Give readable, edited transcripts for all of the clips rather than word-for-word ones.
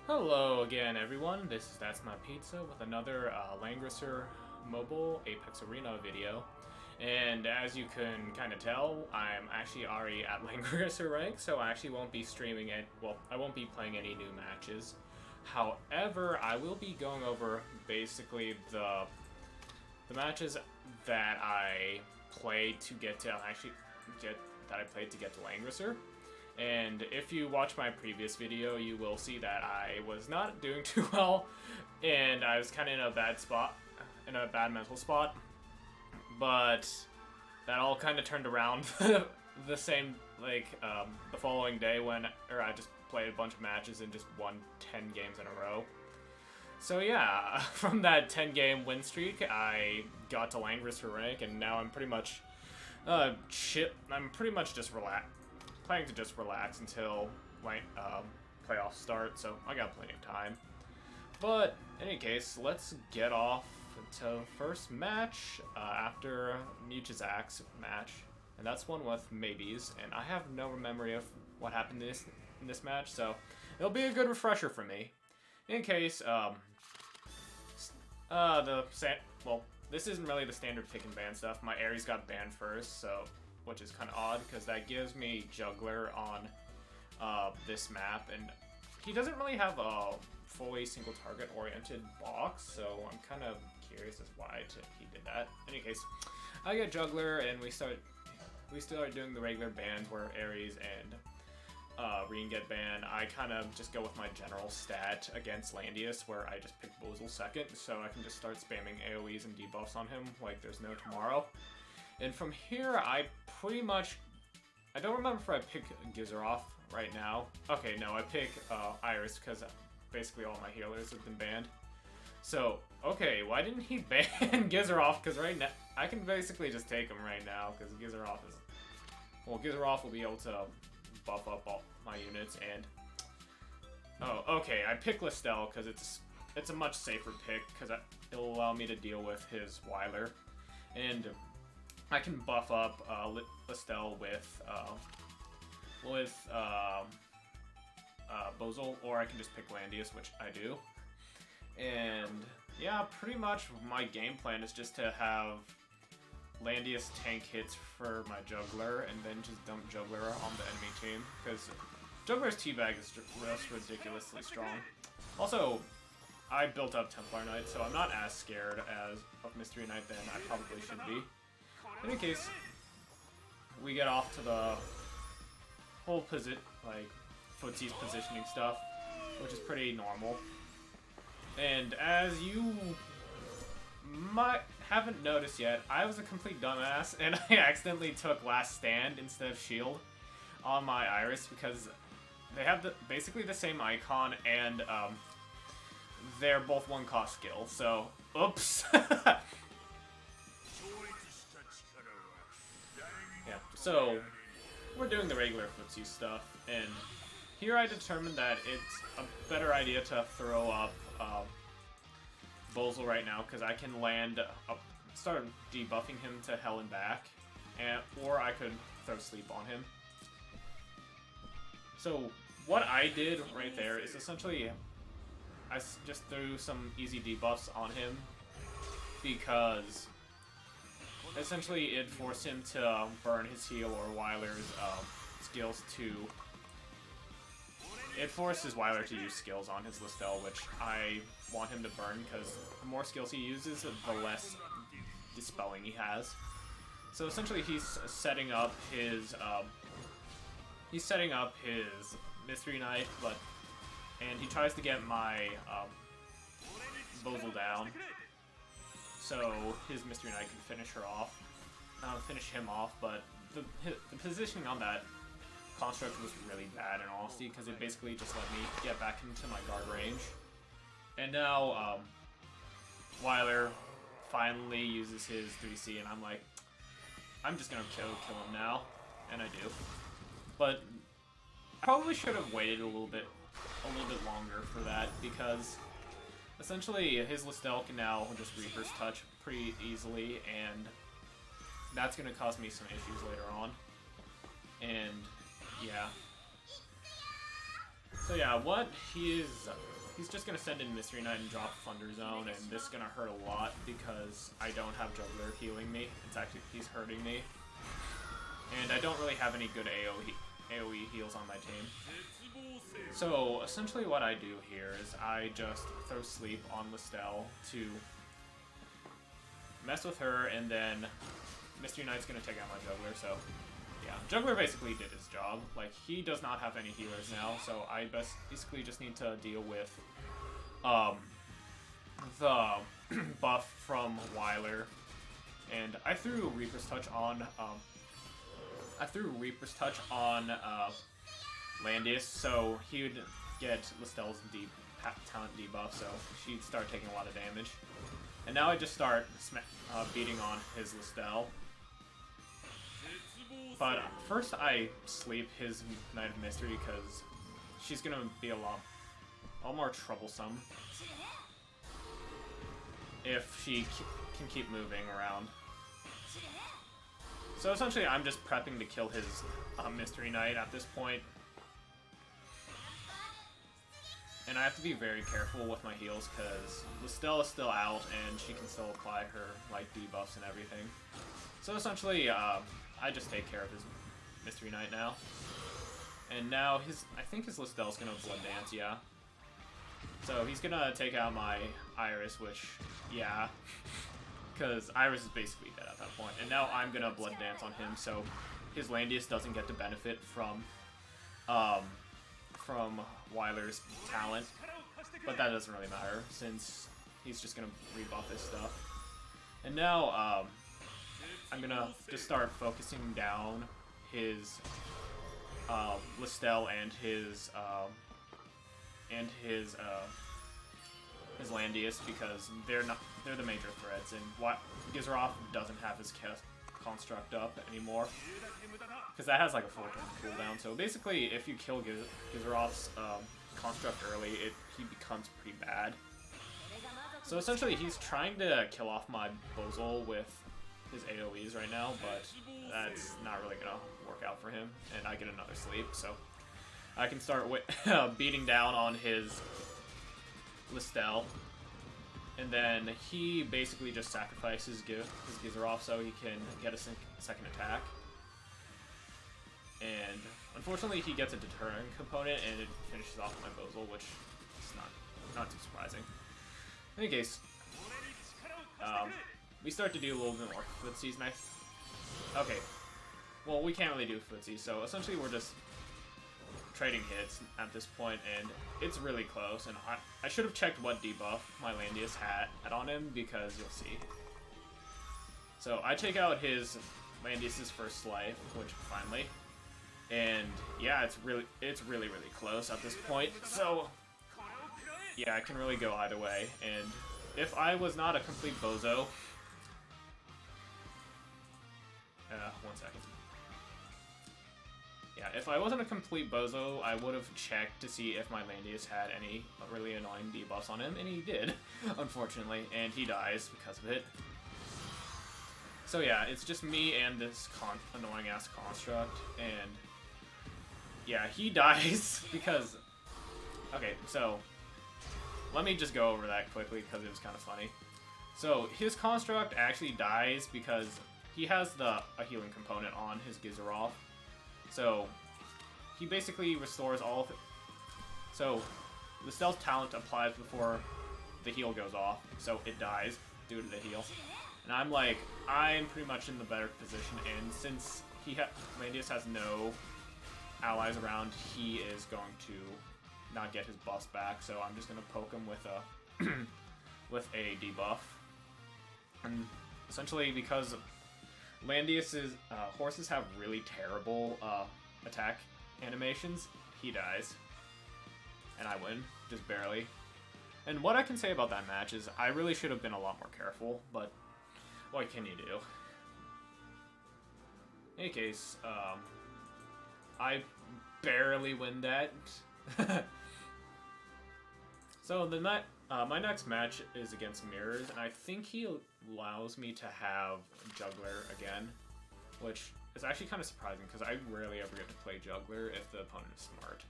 Hello again, everyone. That's My Pizza with another Langrisser mobile Apex Arena video. And as you can kind of tell, I'm actually already at Langrisser rank, so I actually won't be streaming it. Well, I won't be playing any new matches. However, I will be going over basically the matches that I played to get to Langrisser. And if you watch my previous video, you will see that I was not doing too well, and I was kind of in a bad mental spot. But that all kind of turned around the following day I just played a bunch of matches and just won 10 games in a row. So yeah, from that 10-game win streak, I got to Langrisser rank, and now I'm pretty much just planning to just relax until playoffs start, so I got plenty of time. But in any case, let's get off to the first match after Muchizak's match, and that's one with maybes, and I have no memory of what happened in this match, so it'll be a good refresher for me. In case, this isn't really the standard pick and ban stuff. My Ares got banned first, which is kind of odd, because that gives me Juggler on this map, and he doesn't really have a fully single target oriented box, so I'm kind of curious as why he did that. In any case, I get Juggler, and we start doing the regular bans where Ares and Reen get banned. I kind of just go with my general stat against Landius, where I just pick Bozel second, so I can just start spamming AoEs and debuffs on him like there's no tomorrow. And from here, I don't remember if I pick Gizaroff right now. Okay, no, I pick Iris, because basically all my healers have been banned. So, okay, why didn't he ban Gizaroff? Because right now, I can basically just take him right now, because Gizaroff will be able to buff up all my units, and... Oh, okay, I pick Listel, because it's a much safer pick, because it'll allow me to deal with his Weiler. And I can buff up Listel with Bozel, or I can just pick Landius, which I do. And yeah, pretty much my game plan is just to have Landius tank hits for my Juggler, and then just dump Juggler on the enemy team, because Juggler's teabag is just ridiculously strong. Also, I built up Templar Knight, so I'm not as scared of Mystery Knight than I probably should be. In any case, we get off to the whole footsie's positioning stuff, which is pretty normal. And as you haven't noticed yet, I was a complete dumbass, and I accidentally took Last Stand instead of Shield on my Iris, because they have basically the same icon, and they're both one-cost skills, so oops. Yeah, so we're doing the regular footsie stuff, and here I determined that it's a better idea to throw up Bozel right now, because I can start debuffing him to hell and back, or I could throw sleep on him. So what I did right there is essentially I just threw some easy debuffs on him, because essentially it forced him to burn his heal or Weiler's skills to... It forced his Weiler to use skills on his Listel, which I want him to burn, because the more skills he uses, the less dispelling he has. So essentially he's setting up his Mystery Knight, and he tries to get my Bozel down, so his Mystery Knight can finish him off, but the positioning on that construct was really bad in honesty, because it basically just let me get back into my guard range. And now Weiler finally uses his 3C, and I'm like, I'm just gonna kill him now, and I do. But I probably should have waited a little bit longer for that, because essentially his Listel can now just Reaper's Touch pretty easily, and that's gonna cause me some issues later on. And yeah. So yeah, what he is he's just gonna send in Mystery Knight and drop Thunder Zone, and this is gonna hurt a lot because I don't have Juggler healing me. It's actually, he's hurting me. And I don't really have any good AoE heals on my team. So essentially what I do here is I just throw Sleep on Listel to mess with her, and then Mystery Knight's gonna take out my Juggler, so yeah. Juggler basically did his job. Like, he does not have any healers now, so I basically just need to deal with the buff from Weiler. And I threw Reaper's Touch on Landius, so he would get Listel's talent debuff, so she'd start taking a lot of damage. And now I just start beating on his Listel. But first I sleep his Knight of Mystery because she's gonna be a lot more troublesome if she can keep moving around. So essentially I'm just prepping to kill his Mystery Knight at this point. And I have to be very careful with my heals because Listel is still out and she can still apply her like debuffs and everything. So essentially, I just take care of his Mystery Knight now. And now I think his Listel's gonna Blood Dance, yeah. So he's gonna take out my Iris, which, yeah, because Iris is basically dead at that point. And now I'm gonna Blood Dance on him, so his Landius doesn't get to benefit from Weiler's talent, but that doesn't really matter since he's just gonna rebuff his stuff. And now I'm gonna just start focusing down his Listel and his Landius because they're the major threats, and Gizaroth doesn't have his construct up anymore because that has like a 4-turn cooldown. So basically, if you kill Gizaroth's construct early, he becomes pretty bad. So essentially, he's trying to kill off my Bozol with his AoEs right now, but that's not really gonna work out for him, and I get another sleep, so I can start beating down on his Listel, and then he basically just sacrifices his Gizaroth so he can get a second attack. And unfortunately, he gets a deterrent component, and it finishes off my Bozol, which is not too surprising. In any case, we start to do a little bit more footsies, okay, well, we can't really do footsies, so essentially we're just trading hits at this point, and it's really close, and I should have checked what debuff my Landius had on him, because you'll see. So I take out his Landius's first life, which finally, and yeah, it's really close at this point, so yeah, it can really go either way. And if I was not a complete bozo, 1 second. Yeah, if I wasn't a complete bozo, I would have checked to see if my Landius had any really annoying debuffs on him, and he did, unfortunately, and he dies because of it. So yeah, it's just me and this annoying-ass construct, and yeah, he dies because... Okay, so let me just go over that quickly because it was kind of funny. So his construct actually dies because he has a healing component on his Gizaroth. So he basically restores all of it. So the stealth talent applies before the heal goes off, so it dies due to the heal. And I'm pretty much in the better position, and since Landius has no allies around, he is going to not get his buffs back, so I'm just going to poke him with a debuff. And essentially, because Landius's horses have really terrible attack animations, he dies. And I win, just barely. And what I can say about that match is I really should have been a lot more careful, but what can you do? In any case, I barely win that. So my next match is against Mirrors, and I think he allows me to have Juggler again, which is actually kind of surprising because I rarely ever get to play Juggler if the opponent is smart.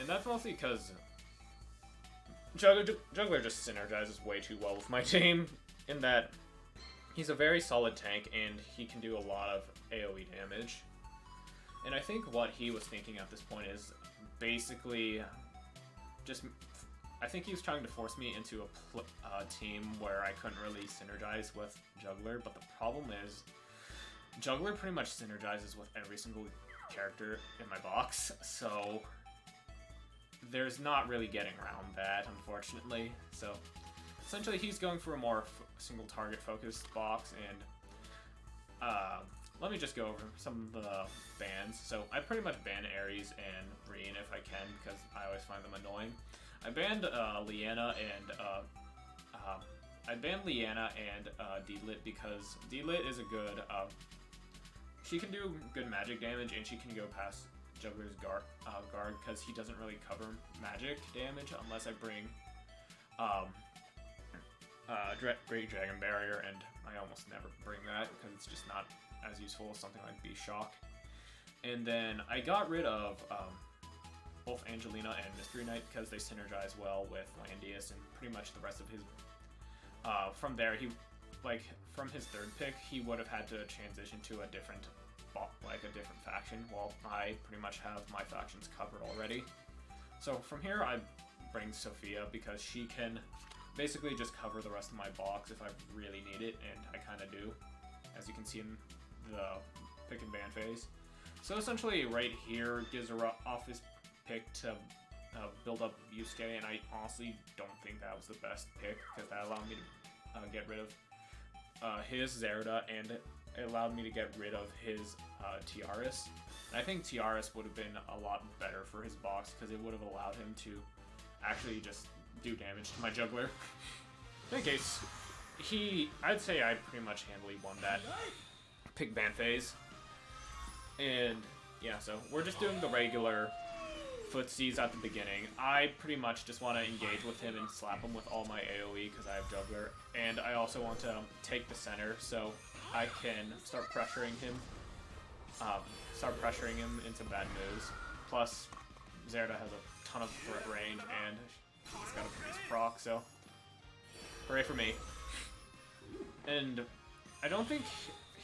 And that's mostly because Juggler just synergizes way too well with my team in that he's a very solid tank and he can do a lot of AoE damage. And I think what he was thinking at this point is basically just... I think he was trying to force me into a team where I couldn't really synergize with Juggler, but the problem is Juggler pretty much synergizes with every single character in my box, so there's not really getting around that, unfortunately. So essentially he's going for a more single target focused box, and let me just go over some of the bans. So I pretty much ban Ares and Reen if I can, because I always find them annoying. I banned Leanna and D-Lit because D-Lit is a good, she can do good magic damage and she can go past Juggler's guard because he doesn't really cover magic damage unless I bring Great Dragon Barrier, and I almost never bring that because it's just not as useful as something like B-Shock. And then I got rid of both Angelina and Mystery Knight because they synergize well with Landius and pretty much the rest of his... from there, from his third pick, he would have had to transition to a different faction, while I pretty much have my factions covered already. So from here, I bring Sophia because she can basically just cover the rest of my box if I really need it, and I kind of do, as you can see in the pick and ban phase. So essentially, right here gives her off his pick to build up Yusuke, and I honestly don't think that was the best pick because that allowed me to get rid of his Zerda, and it allowed me to get rid of his Tiaris. And I think Tiaris would have been a lot better for his box because it would have allowed him to actually just do damage to my Juggler. In any case, I'd say I pretty much handily won that pick ban phase. And yeah, so we're just doing the regular footsies at the beginning. I pretty much just want to engage with him and slap him with all my AoE because I have Juggler, and I also want to take the center so I can start pressuring him into bad moves. Plus, Zerda has a ton of threat range and he's got a pretty proc, so hooray for me. And I don't think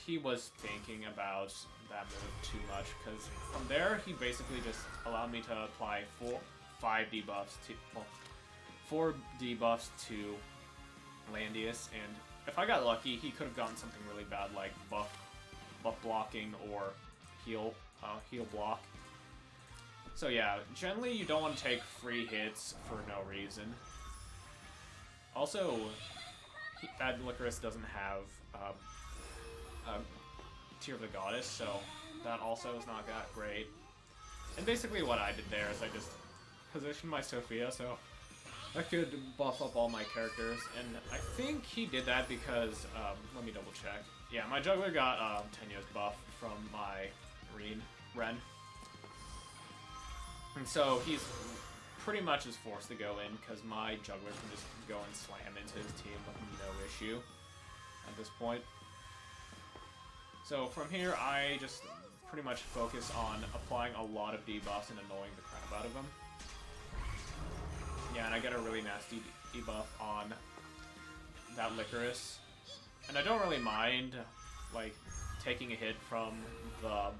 he was thinking about that move too much, because from there he basically just allowed me to apply 4 debuffs to Landius, and if I got lucky, he could have gotten something really bad like buff blocking or heal block. So yeah, generally you don't want to take free hits for no reason. Also, that Licorice doesn't have Tear of the Goddess, so that also is not that great. And basically what I did there is I just positioned my Sophia so I could buff up all my characters, and I think he did that because, let me double check. Yeah, my Juggler got Tenyo's buff from my Ren. And so he's pretty much is forced to go in because my Juggler can just go and slam into his team with no issue at this point. So from here, I just pretty much focus on applying a lot of debuffs and annoying the crap out of them. Yeah, and I get a really nasty debuff on that Licorice. And I don't really mind, like, taking a hit from the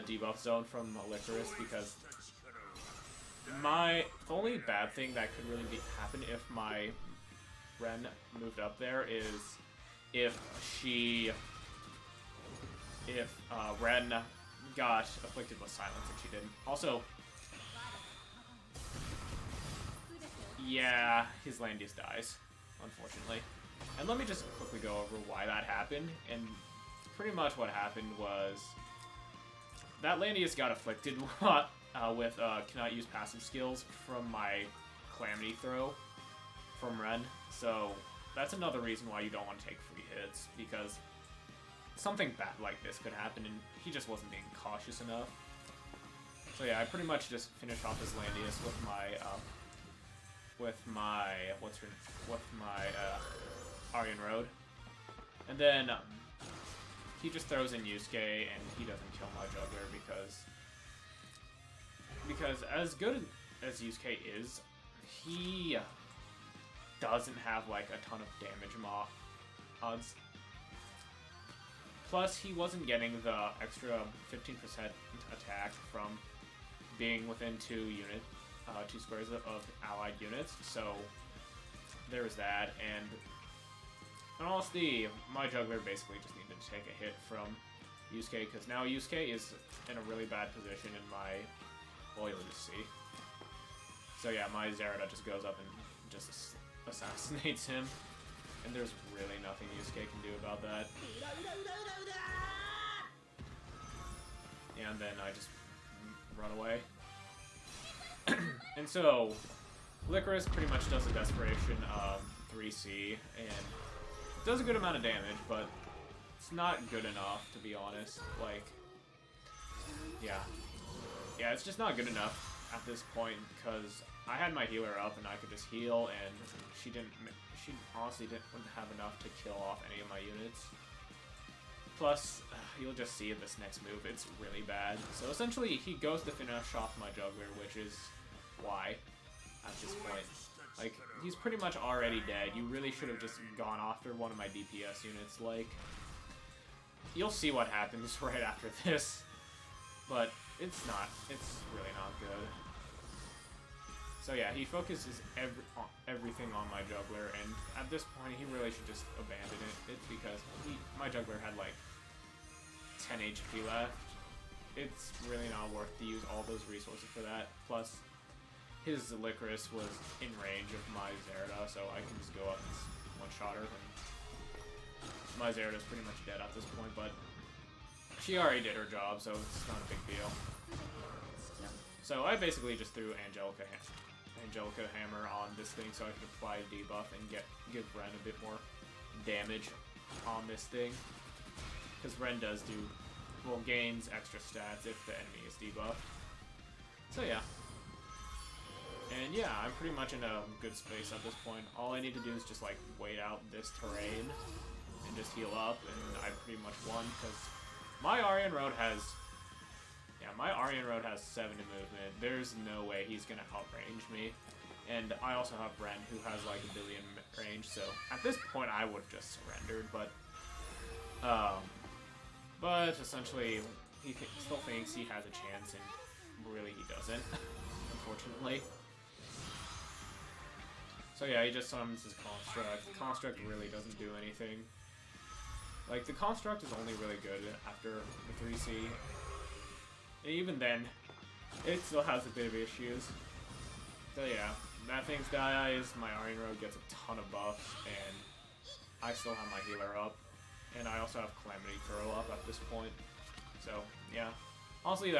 debuff zone from Licorice because the only bad thing that could really happen if my Ren moved up there is if Ren got afflicted with silence, and she didn't. Also, yeah, his Landius dies, unfortunately. And let me just quickly go over why that happened. And pretty much what happened was that Landius got afflicted with cannot use passive skills from my Calamity Throw from Ren. So that's another reason why you don't want to take free hits, because something bad like this could happen, and he just wasn't being cautious enough. So yeah, I pretty much just finished off this Landius with my Aryan Road, and then he just throws in Yusuke, and he doesn't kill my Juggler because as good as Yusuke is, he doesn't have like a ton of damage mods. Plus, he wasn't getting the extra 15% attack from being within two squares of allied units. So there was that, and in all honesty, my juggler basically just needed to take a hit from Yusuke, because now Yusuke is in a really bad position in my... Well, you'll just see. So yeah, my Zerida just goes up and just assassinates him, and there's really nothing Yusuke can do about that. And then I just run away. And so, Licorice pretty much does a Desperation 3C, and does a good amount of damage, but it's not good enough, to be honest. Like, yeah. Yeah, it's just not good enough at this point, because I had my healer up and I could just heal, and she honestly wouldn't have enough to kill off any of my units. Plus, you'll just see in this next move, it's really bad. So essentially, he goes to finish off my juggler, which is why, at this point. Like, he's pretty much already dead. You really should have just gone after one of my DPS units. Like, you'll see what happens right after this. But it's really not good. So yeah, he focuses everything on my juggler, and at this point, he really should just abandon it. It's because my juggler had like 10 HP left. It's really not worth to use all those resources for that. Plus, his Licorice was in range of my Zerida, so I can just go up and one-shot her. And my Zerida's pretty much dead at this point, but she already did her job, so it's not a big deal. So I basically just threw Angelica Hammer on this thing so I could apply a debuff and give Ren a bit more damage on this thing. Because Ren does gains extra stats if the enemy is debuffed. So yeah. And yeah, I'm pretty much in a good space at this point. All I need to do is just like wait out this terrain and just heal up, and I pretty much won, because my Aryan Road has 7 in movement. There's no way he's gonna outrange me. And I also have Ren, who has like a billion range, so at this point I would have just surrendered, but essentially he still thinks he has a chance, and really he doesn't, unfortunately. So yeah, he just summons his Construct. The Construct really doesn't do anything. Like, the Construct is only really good after the 3C. And even then, it still has a bit of issues. So yeah, that thing dies, my Aryan Road gets a ton of buffs, and I still have my healer up. And I also have Calamity Curl up at this point. So, yeah. Honestly,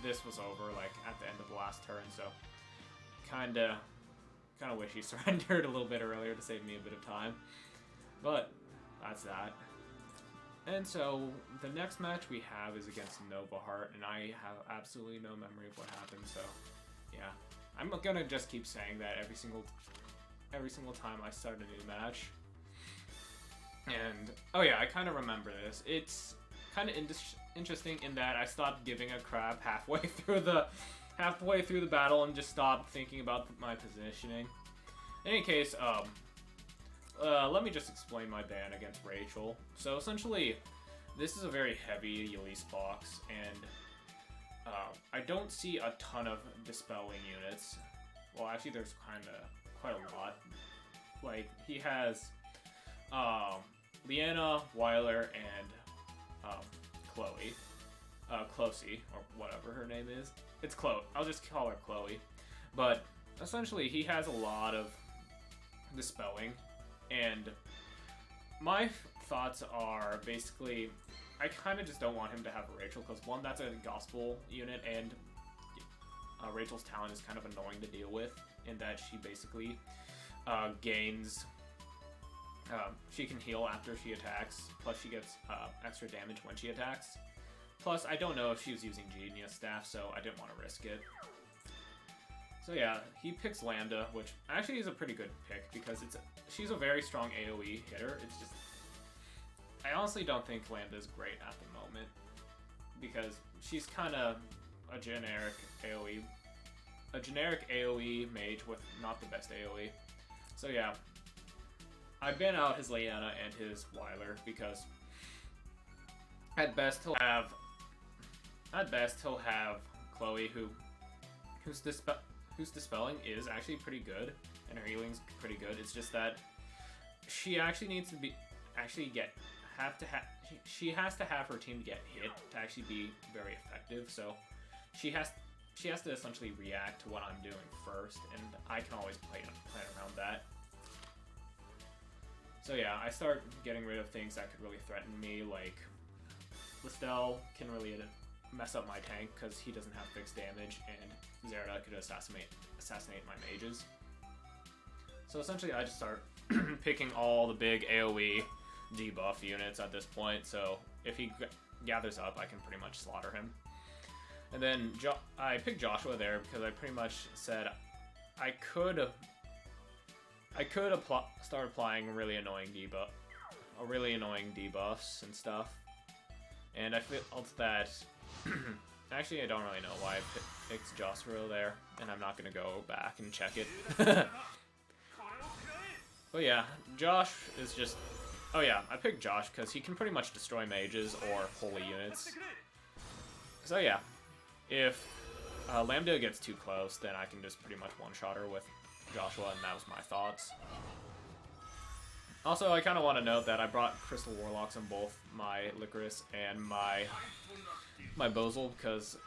this was over, like, at the end of the last turn, so kinda wish he surrendered a little bit earlier to save me a bit of time. But, that's that. And so, the next match we have is against Nova Heart, and I have absolutely no memory of what happened, so, yeah. I'm gonna just keep saying that every single time I start a new match. And, oh yeah, I kind of remember this. It's kind of interesting in that I stopped giving a crap halfway through the battle and just stopped thinking about my positioning. In any case, let me just explain my ban against Rachel. So essentially, this is a very heavy Elise box, and I don't see a ton of dispelling units. Well, actually, there's quite a lot. Like, he has Leanna, Weiler, and Closey, or whatever her name is. It's Chloe. I'll just call her Chloe. But essentially, he has a lot of dispelling, and my thoughts are basically, I kind of just don't want him to have Rachel, because one, that's a gospel unit, and Rachel's talent is kind of annoying to deal with, in that she basically gains, she can heal after she attacks, plus she gets extra damage when she attacks. Plus, I don't know if she was using Genius Staff, so I didn't want to risk it. So yeah, he picks Lambda, which actually is a pretty good pick, because she's a very strong AoE hitter. It's just, I honestly don't think Lambda is great at the moment, because she's kind of a generic AoE a generic AoE mage with not the best AoE. So yeah, I ban out his Leanna and his Wyler because at best he'll have Chloe whose dispelling is actually pretty good and her healing's pretty good. It's just that she actually needs to be she has to have her team get hit to actually be very effective. So she has to essentially react to what I'm doing first, and I can always plan around that. So yeah, I start getting rid of things that could really threaten me, like Listel can really mess up my tank because he doesn't have fixed damage, and Zerda could assassinate my mages. So essentially I just start picking all the big AoE debuff units at this point, so if he gathers up, I can pretty much slaughter him. And then I picked Joshua there because I pretty much said I could start applying really annoying debuffs and stuff. And I felt that actually I don't really know why I picked Joshua there, and I'm not gonna go back and check it. But yeah, Josh is just... Oh yeah, I picked Josh because he can pretty much destroy mages or holy units. So yeah, if Lambda gets too close, then I can just pretty much one-shot her with Joshua, and that was my thoughts. Also, I kind of want to note that I brought Crystal Warlocks on both my Licorice and my Bozal because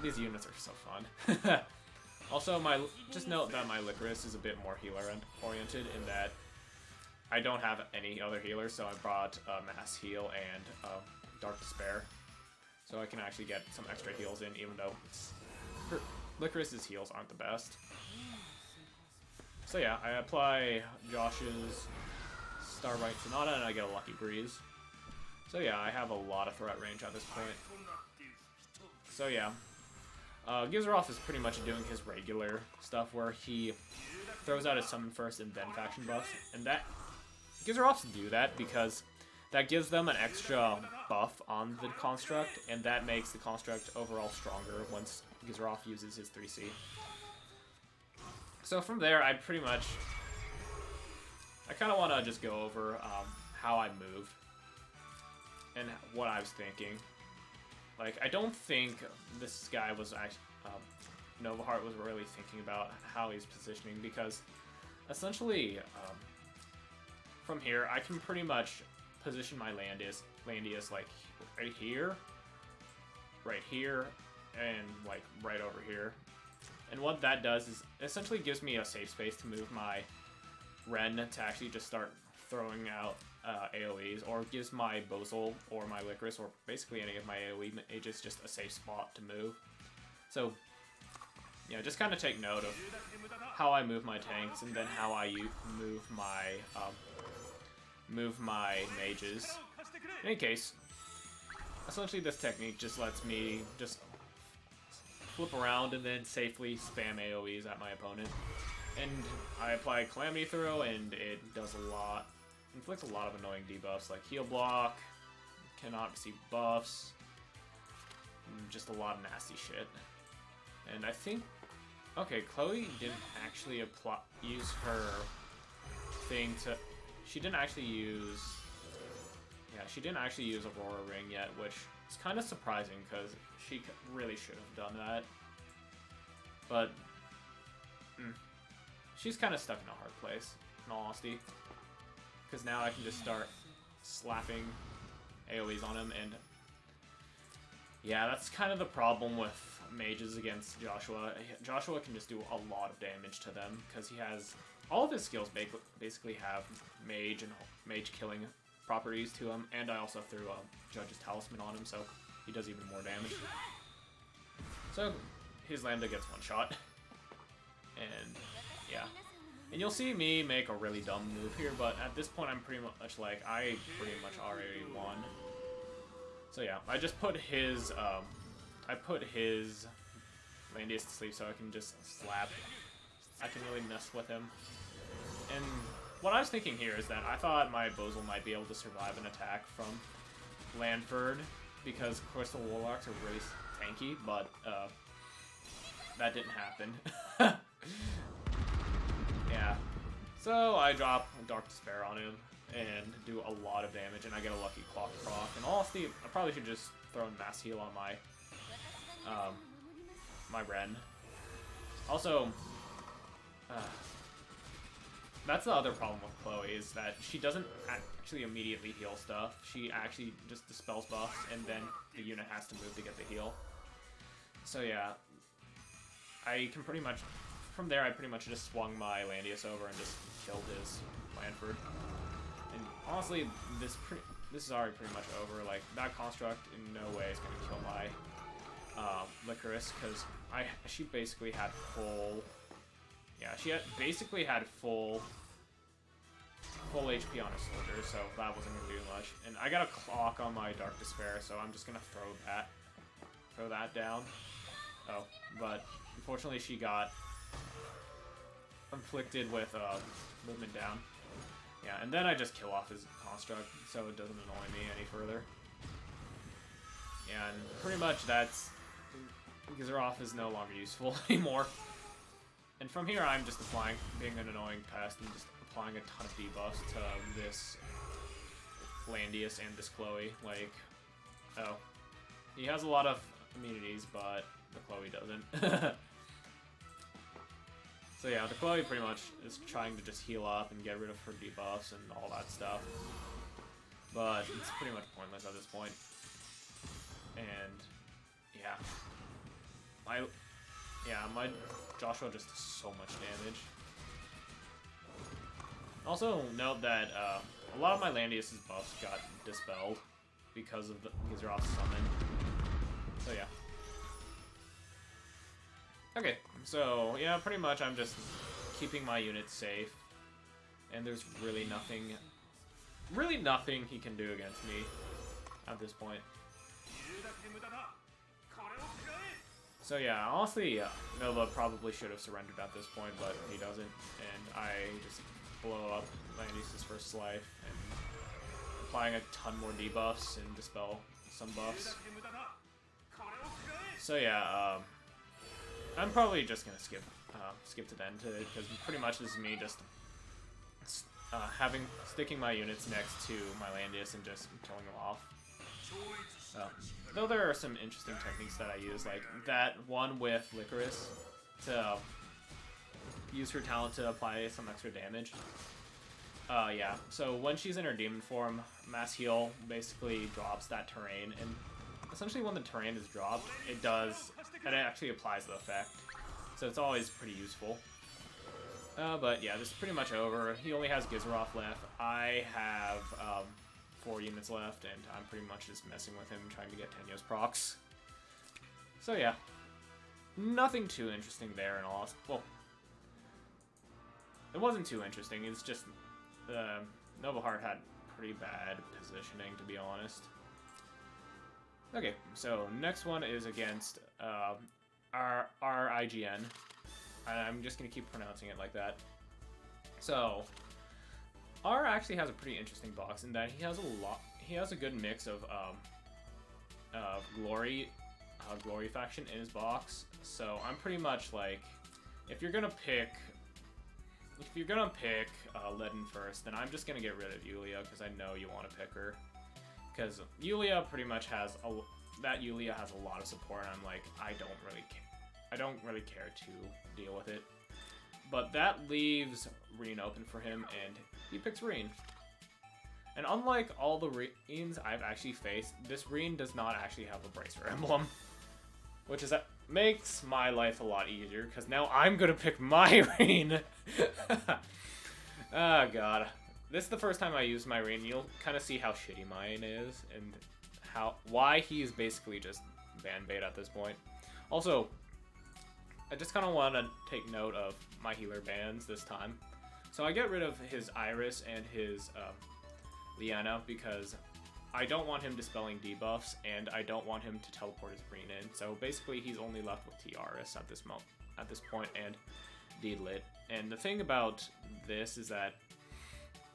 these units are so fun. Also, just note that my Licorice is a bit more healer-oriented in that I don't have any other healers, so I brought Mass Heal and Dark Despair. So I can actually get some extra heals in, even though Licorice's heals aren't the best. So yeah, I apply Josh's Starbite Sonata and I get a Lucky Breeze. So yeah, I have a lot of threat range at this point. So yeah, Gizaroth is pretty much doing his regular stuff where he throws out his summon first and then faction buffs. And that Gizaroths do that because that gives them an extra buff on the construct, and that makes the construct overall stronger once Gizaroth uses his 3C. So from there, I kind of want to just go over how I moved and what I was thinking. Like, I don't think this guy was actually, Novaheart was really thinking about how he's positioning, because essentially, from here, I can pretty much position my Landius like right here, and like right over here. And what that does is essentially gives me a safe space to move my Ren to actually just start throwing out AoEs, or gives my Bozal or my Licorice or basically any of my AoE mages just a safe spot to move. So yeah, just kind of take note of how I move my tanks and then how I move my mages. In any case, essentially this technique just lets me just flip around and then safely spam AoEs at my opponent. And I apply Calamity Throw, and it does inflicts a lot of annoying debuffs like Heal Block, cannot receive buffs, just a lot of nasty shit. And I think, okay, Chloe didn't actually use her thing to, she didn't actually use Aurora Ring yet, which is kind of surprising because she really should have done that. But she's kind of stuck in a hard place, in all honesty, because now I can just start slapping AoEs on him, and yeah, that's kind of the problem with mages against Joshua. Joshua can just do a lot of damage to them because he has all of his skills basically have mage and mage killing properties to him, and I also threw a Judge's Talisman on him, so he does even more damage. So his Lambda gets one shot, and yeah. And you'll see me make a really dumb move here, but at this point I'm pretty much like, I pretty much already won. So yeah, I just put his Landius to sleep so I can just slap. I can really mess with him. And what I was thinking here is that I thought my Bozal might be able to survive an attack from Lanford, because Crystal Warlocks are really tanky, but that didn't happen. Yeah. So I drop Dark Despair on him and do a lot of damage, and I get a lucky clock proc. And honestly, I probably should just throw in mass heal on my my Ren. Also, that's the other problem with Chloe, is that she doesn't actually immediately heal stuff. She actually just dispels buffs, and then the unit has to move to get the heal. So yeah, I can pretty much, from there I pretty much just swung my Landius over and just killed his Lanford. And honestly, this is already pretty much over. Like, that construct in no way is going to kill my Licorice, because she basically had full, basically had full HP on her soldier, so that wasn't gonna do much. And I got a clock on my Dark Despair, so I'm just gonna throw that down. Oh, but unfortunately she got afflicted with movement down. Yeah, and then I just kill off his construct, so it doesn't annoy me any further. Yeah, and pretty much that's, Gizeroth is no longer useful anymore. And from here, I'm just being an annoying pest and just applying a ton of debuffs to this Landius and this Chloe. Like, oh, he has a lot of immunities, but the Chloe doesn't. So yeah, the Chloe pretty much is trying to just heal up and get rid of her debuffs and all that stuff. But it's pretty much pointless at this point. And yeah, my Joshua just does so much damage. Also note that a lot of my Landius' buffs got dispelled because of the Gizeroth summon. So yeah. Okay, so yeah, pretty much I'm just keeping my units safe, and there's really nothing he can do against me at this point. So yeah, honestly, Nova probably should have surrendered at this point, but he doesn't, and I just blow up Landius' first life, and applying a ton more debuffs and dispel some buffs. So yeah, I'm probably just gonna skip to the end to it, because pretty much this is me just sticking my units next to my Landius and just killing them off. Though there are some interesting techniques that I use, like that one with Licorice to use her talent to apply some extra damage. Yeah, so when she's in her demon form, Mass Heal basically drops that terrain, and essentially when the terrain is dropped, it actually applies the effect. So it's always pretty useful. But yeah, this is pretty much over. He only has Gizeroth left. I have 4 units left, and I'm pretty much just messing with him, trying to get Tenyo's procs. So yeah, nothing too interesting there in all. Well, it wasn't too interesting. It's just Noble Heart had pretty bad positioning, to be honest. Okay, so next one is against our IGN. And I'm just gonna keep pronouncing it like that. So R actually has a pretty interesting box in that he has a good mix of glory faction in his box. So I'm pretty much like, if you're gonna pick Ledin first, then I'm just gonna get rid of Yulia, because I know you want to pick her. Because Yulia pretty much has Yulia has a lot of support, and I'm like, I don't really care to deal with it. But that leaves Reen open for him, and he picks Reen. And unlike all the Reens I've actually faced, this Reen does not actually have a Bracer emblem, which makes my life a lot easier, because now I'm gonna pick my Reen. Oh god. This is the first time I use my Reen. You'll kind of see how shitty mine is, and why he's basically just ban bait at this point. Also, I just kind of want to take note of my healer bans this time. So I get rid of his Iris and his Liana, because I don't want him dispelling debuffs, and I don't want him to teleport his Reen in. So basically he's only left with Tiaris at this point, and Deedlit. And the thing about this is that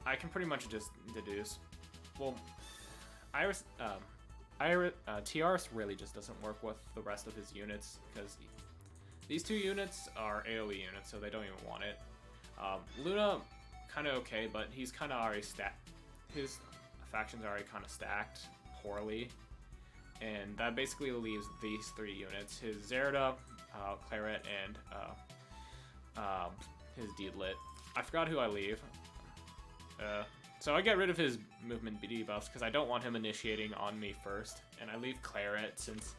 I can pretty much just deduce, well, Tiaris really just doesn't work with the rest of his units, because These two units are AoE units, so they don't even want it. Luna, kind of okay, but he's kind of already stacked. His faction's already kind of stacked poorly, and that basically leaves these three units: his Zerda, Claret, and his Deedlit. I forgot who I leave. So I get rid of his movement debuffs because I don't want him initiating on me first, and I leave Claret since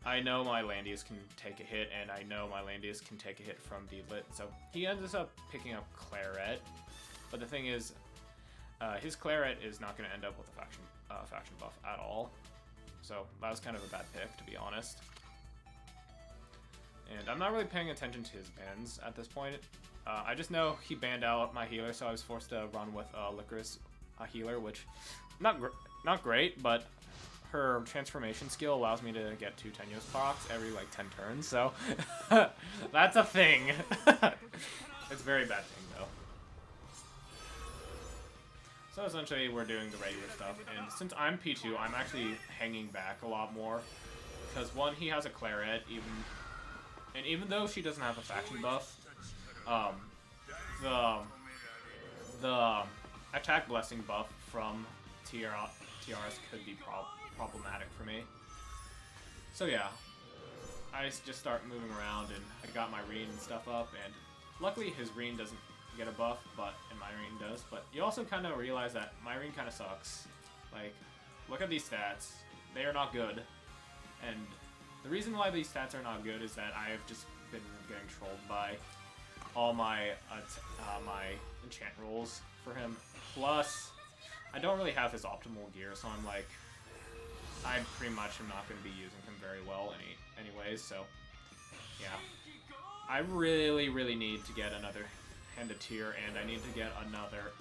I know my Landius can take a hit, and I know my Landius can take a hit from Deedlit, so he ends up picking up Claret. But the thing is, his Claret is not going to end up with a faction buff at all, so that was kind of a bad pick, to be honest. And I'm not really paying attention to his bans at this point. I just know he banned out my healer, so I was forced to run with Langrisser, a healer, which not great, but her transformation skill allows me to get 2 Tenuous procs every like 10 turns, so that's a thing. It's a very bad thing though. So essentially we're doing the regular stuff, and since I'm P2, I'm actually hanging back a lot more, because one, he has a Claret, even though she doesn't have a faction buff, the attack blessing buff from TRS could be problematic for me. So yeah, I just start moving around, and I got my Reen and stuff up, and luckily his Reen doesn't get a buff, and my Reen does, but you also kind of realize that my Reen kind of sucks. Like, look at these stats. They are not good, and the reason why these stats are not good is that I have just been getting trolled by all my my enchant rolls for him. Plus, I don't really have his optimal gear, so I'm like, I pretty much am not going to be using him very well anyways, so yeah. I really need to get another Hand of Tear, and I need to get another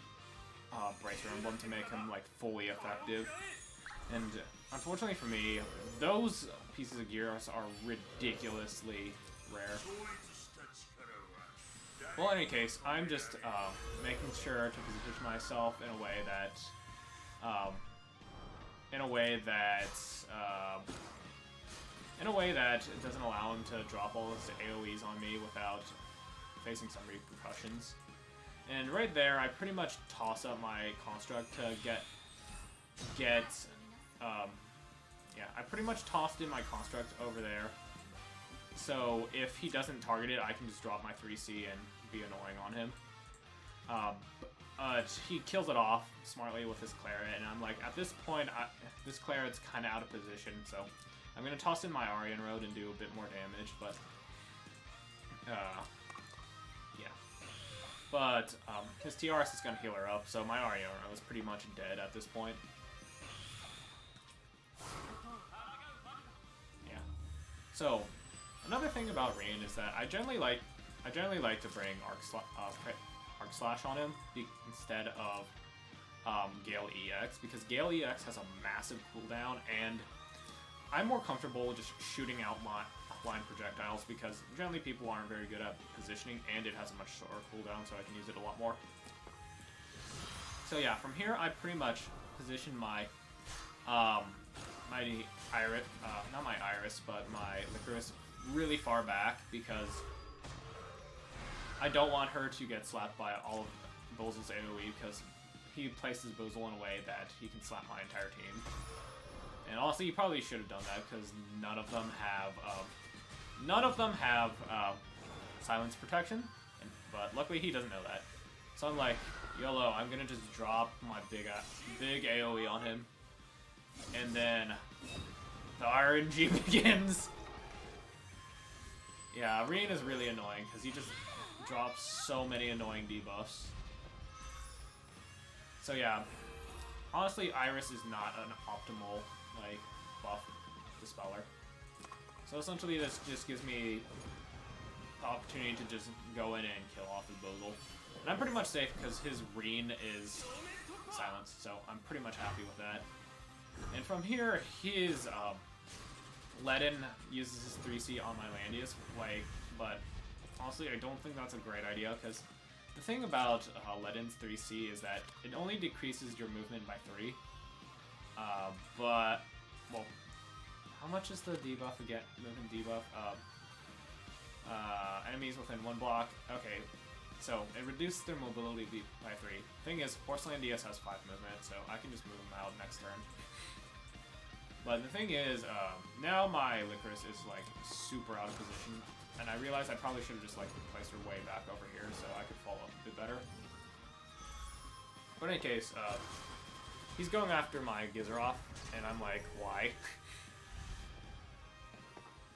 Bracer Emblem to make him like fully effective. And unfortunately for me, those pieces of gear are ridiculously rare. Well, in any case, I'm just making sure to position myself in a way that, in a way that it doesn't allow him to drop all his AoEs on me without facing some repercussions. And right there, I pretty much toss up my construct to yeah, I pretty much tossed in my construct over there. So if he doesn't target it, I can just drop my 3C and be annoying on him. He kills it off smartly with his Claret, and I'm like, at this point, this Claret's kind of out of position, so I'm going to toss in my Aryan Road and do a bit more damage, but yeah. But his TRS is going to heal her up, so my Aryan Road is pretty much dead at this point. Yeah. So another thing about Reen is that I generally like to bring Arc Slash on him instead of Gale EX, because Gale EX has a massive cooldown, and I'm more comfortable just shooting out line projectiles because generally people aren't very good at positioning, and it has a much shorter cooldown, so I can use it a lot more. So yeah, from here I pretty much position my Iris, not my Iris, but my Licorice really far back because I don't want her to get slapped by all of Bozel's AoE, because he places Bozel in a way that he can slap my entire team. And honestly, you probably should have done that because none of them have silence protection. But luckily, he doesn't know that. So I'm like, YOLO, I'm gonna just drop my big AoE on him, and then the RNG begins. Yeah, Reen is really annoying because he just drops so many annoying debuffs. So yeah, honestly, Iris is not an optimal like buff dispeller. So essentially, this just gives me the opportunity to just go in and kill off his Bozel. And I'm pretty much safe because his Reen is silenced, so I'm pretty much happy with that. And from here, his Ledin uses his 3C on my Landius, but honestly, I don't think that's a great idea, because the thing about Ledin's 3C is that it only decreases your movement by 3. But, well, how much is the debuff again? Movement debuff? Enemies within 1 block. Okay, so it reduced their mobility by 3. Thing is, Porcelain DS has 5 movement, so I can just move them out next turn. But the thing is, now my Licorice is like super out of position, and I realized I probably should have just like placed her way back over here so I could follow up a bit better. But in any case, he's going after my Gizaroth, and I'm like, why?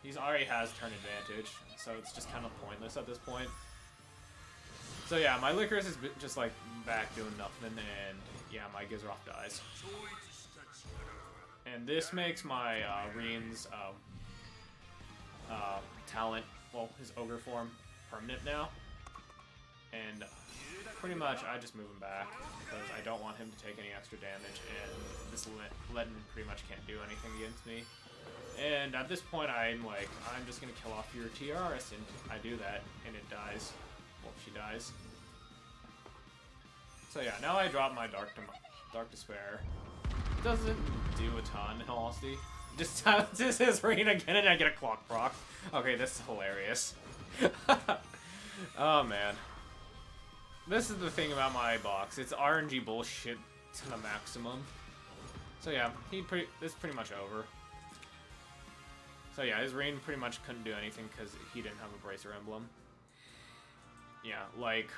He already has turn advantage, so it's just kind of pointless at this point. So yeah, my Licorice is just like back doing nothing, and yeah, my Gizaroth dies. And this makes my Reen's talent, well, his Ogre form, permanent now. And pretty much I just move him back, because I don't want him to take any extra damage, and this Leaden pretty much can't do anything against me. And at this point, I'm like, I'm just gonna kill off your TRS, and I do that, and it dies. Well, she dies. So yeah, now I drop my Dark Despair. It doesn't do a ton, in all honesty. Just this is Reen again, and I get a Clock proc. Okay, this is hilarious. Oh man. This is the thing about my box. It's RNG bullshit to the maximum. So yeah, this is pretty much over. So yeah, his Reen pretty much couldn't do anything because he didn't have a Bracer Emblem. Yeah, like,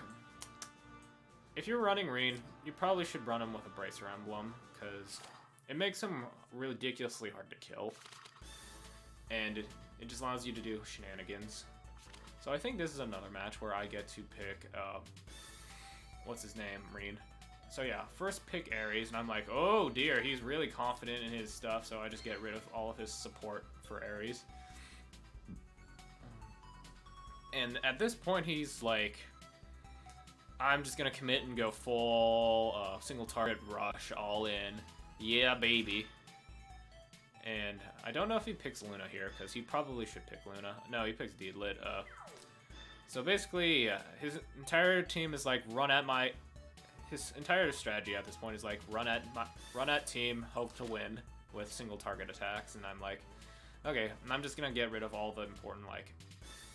if you're running Reen, you probably should run him with a Bracer Emblem, because it makes him ridiculously hard to kill. And it just allows you to do shenanigans. So I think this is another match where I get to pick, what's his name, Reen. So yeah, first pick Ares, and I'm like, oh dear, he's really confident in his stuff, so I just get rid of all of his support for Ares. And at this point, he's like, I'm just gonna commit and go full single target rush, all in. Yeah, baby. And I don't know if he picks Luna here, because he probably should pick Luna. No, he picks Deedlit. So basically, his entire team is like, his entire strategy at this point is like, run at team, hope to win with single target attacks, and I'm like, okay, I'm just gonna get rid of all the important like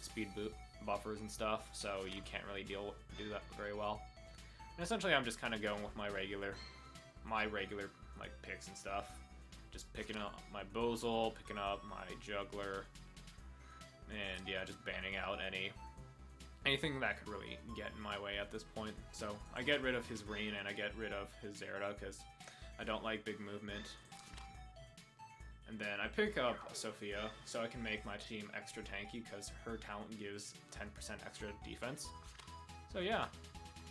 speed buffers and stuff, so you can't really do that very well. And essentially, I'm just kind of going with my regular like picks and stuff, just picking up my Bozal, picking up my Juggler, and yeah, just banning out anything that could really get in my way at this point. So I get rid of his Reen and I get rid of his Zerda because I don't like big movement. And then I pick up Sophia so I can make my team extra tanky because her talent gives 10% extra defense. So yeah,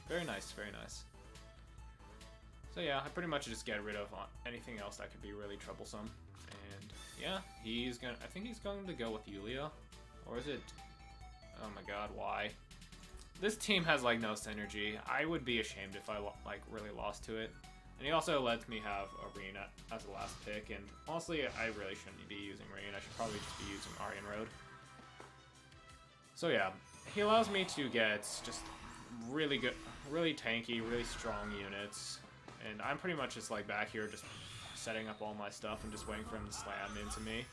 very nice, very nice. So yeah, I pretty much just get rid of anything else that could be really troublesome. And yeah, I think he's going to go with Yulia. Or is it, oh my god, why? This team has like no synergy. I would be ashamed if I like really lost to it. And he also lets me have a Reen as the last pick, and honestly, I really shouldn't be using Reen. I should probably just be using Aryan Road. So yeah, he allows me to get just really good, really tanky, really strong units, and I'm pretty much just like back here just setting up all my stuff and just waiting for him to slam into me.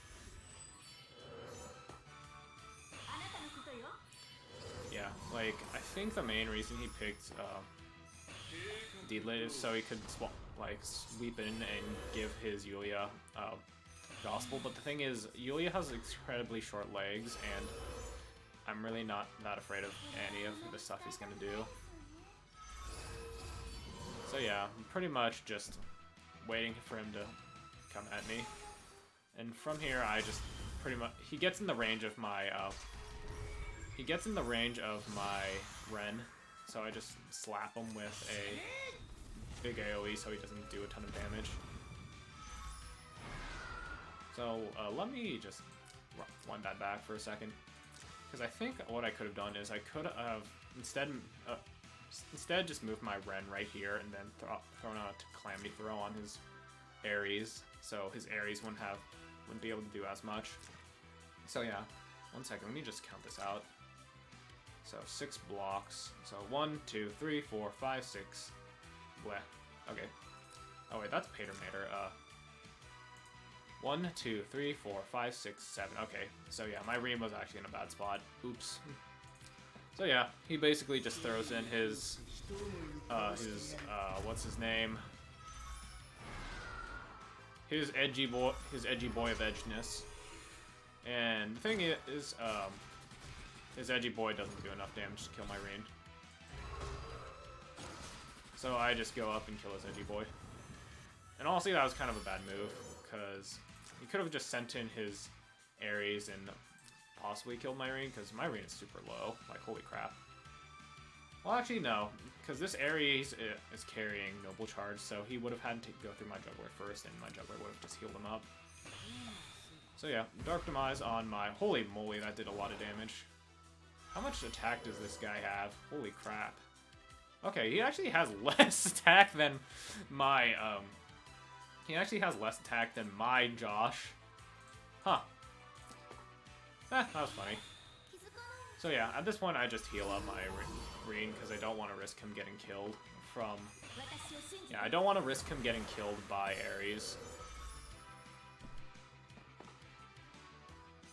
Yeah, like, I think the main reason he picked Deedlit is so he could sweep in and give his Yulia Gospel, but the thing is, Yulia has incredibly short legs, and I'm really not that afraid of any of the stuff he's gonna do. So yeah, I'm pretty much just waiting for him to come at me. And from here, I just pretty much, he gets in the range of my Ren, so I just slap him with a big AoE so he doesn't do a ton of damage. So let me just wind that back for a second, because I think what I could have done is I could have instead just moved my Ren right here and then thrown out Calamity Throw on his Ares, so his Ares wouldn't be able to do as much. So yeah, one second, let me just count this out. So 6 blocks. So 1, 2, 3, 4, 5, 6. Bleh. Okay. Oh wait, that's Patermater. 1, 2, 3, 4, 5, 6, 7. Okay, so yeah, my Rean was actually in a bad spot. Oops. So yeah, he basically just throws in his what's his name? His edgy boy of edginess. And the thing is, his edgy boy doesn't do enough damage to kill my Rean. So I just go up and kill his edgy boy. And honestly, that was kind of a bad move, because he could have just sent in his Ares and possibly killed my Rean, because my Rean is super low. Like, holy crap. Well, actually, no, because this Ares is carrying Noble Charge, so he would have had to go through my Juggler first, and my Juggler would have just healed him up. So yeah, Dark Demise on my... Holy moly, that did a lot of damage. How much attack does this guy have? Holy crap. Okay, he actually has less attack than my, He actually has less attack than my Josh. Huh. That was funny. So yeah, at this point I just heal up my Rean because I don't want to risk him getting killed from... Yeah, I don't want to risk him getting killed by Ares.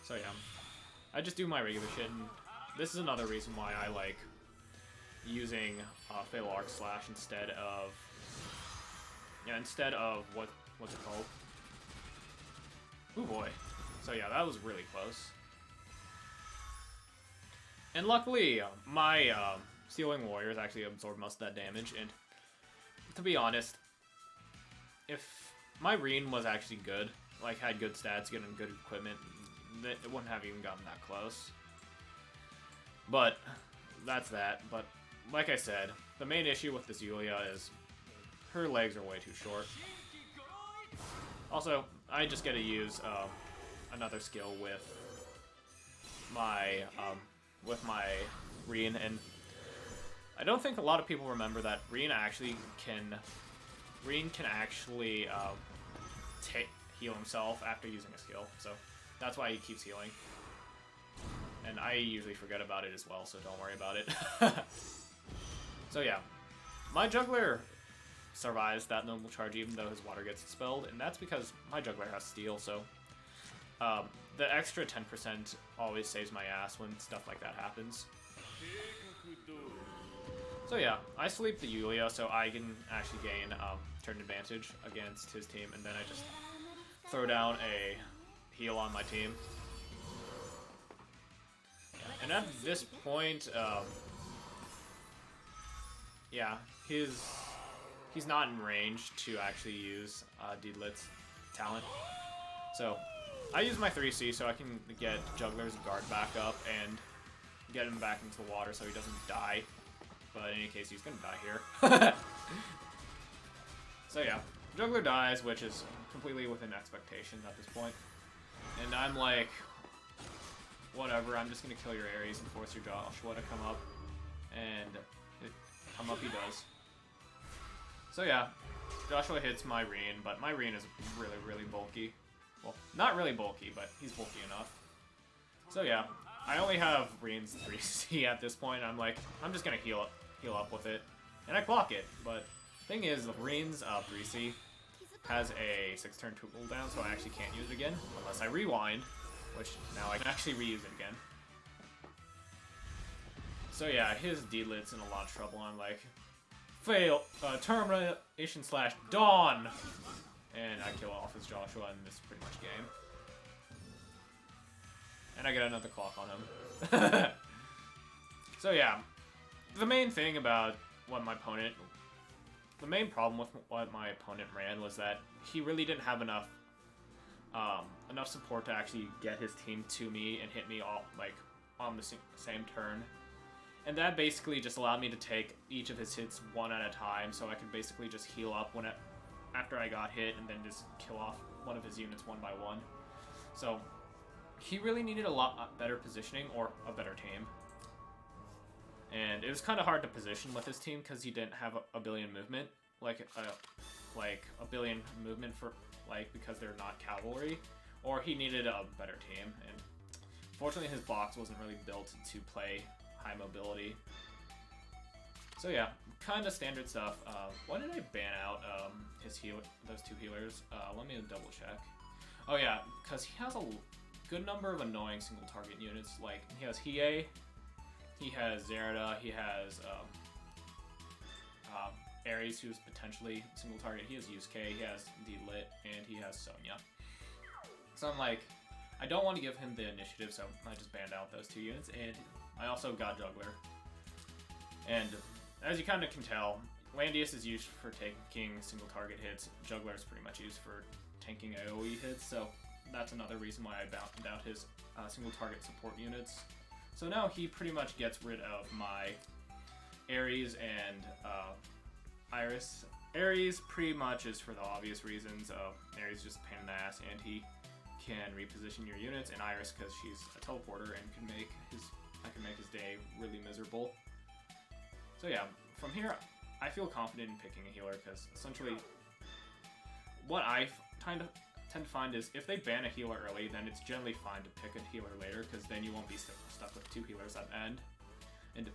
So yeah, I just do my regular shit, and this is another reason why I like using Fatal Arc Slash instead of... Yeah, instead of what's it called? Ooh boy. So yeah, that was really close. And luckily, my Stealing Warriors actually absorbed most of that damage, and to be honest, if my Rean was actually good, like had good stats, getting good equipment, it wouldn't have even gotten that close. But that's that. But like I said, the main issue with this Yulia is her legs are way too short. Also, I just get to use another skill with my Rean, and I don't think a lot of people remember that Rean can actually heal himself after using a skill. So that's why he keeps healing. And I usually forget about it as well, so don't worry about it. So yeah, my Juggler survives that Noble Charge even though his water gets expelled, and that's because my Juggler has Steel, so the extra 10% always saves my ass when stuff like that happens. So yeah, I sleep the Yulia so I can actually gain turn advantage against his team, and then I just throw down a heal on my team. Yeah. And at this point, yeah, he's not in range to actually use Deedlit's talent. So I use my 3C so I can get Juggler's guard back up and get him back into the water so he doesn't die. But in any case, he's gonna die here. So yeah, Juggler dies, which is completely within expectation at this point. And I'm like, whatever, I'm just gonna kill your Ares and force your Joshua to come up. And come up he does. So yeah, Joshua hits my Rean, but my Rean is really, really bulky. Well, not really bulky, but he's bulky enough. So yeah, I only have Rean's 3C at this point. I'm like, I'm just gonna heal up with it, and I clock it. But thing is, Rean's 3C has a 6-turn cooldown, so I actually can't use it again unless I rewind, which now I can actually reuse it again. So yeah, his Deedlit's in a lot of trouble. I'm like, fail, termination / dawn, and I kill off his Joshua, and this is pretty much game. And I get another clock on him. So yeah, the main thing about what my opponent, the main problem with what my opponent ran was that he really didn't have enough support to actually get his team to me and hit me all like on the same turn. And that basically just allowed me to take each of his hits one at a time, so I could basically just heal up after I got hit and then just kill off one of his units one by one. So he really needed a lot better positioning or a better team. And it was kind of hard to position with his team because he didn't have a billion movement, like a billion movement for because they're not cavalry, or he needed a better team. And fortunately, his box wasn't really built to play high mobility. So yeah, kind of standard stuff. When did I ban out those two healers? Let me double check. Oh yeah, because he has a good number of annoying single target units. Like, he has Hiei, he has Zerida, he has Ares, who's potentially single target. He has Yusuke, he has D-Lit, and he has Sonya. So I'm like, I don't want to give him the initiative, so I just banned out those 2 units, and I also got Juggler. And as you kind of can tell, Landius is used for taking single target hits. Juggler is pretty much used for tanking AoE hits, so that's another reason why I banned out his single target support units. So now he pretty much gets rid of my Ares and Iris. Ares pretty much is for the obvious reasons. Ares is just a pain in the ass, and he can reposition your units, and Iris because she's a teleporter and can make I can make his day really miserable. So yeah, from here I feel confident in picking a healer because essentially what I tend to find is if they ban a healer early, then it's generally fine to pick a healer later because then you won't be stuck with 2 healers at the end. And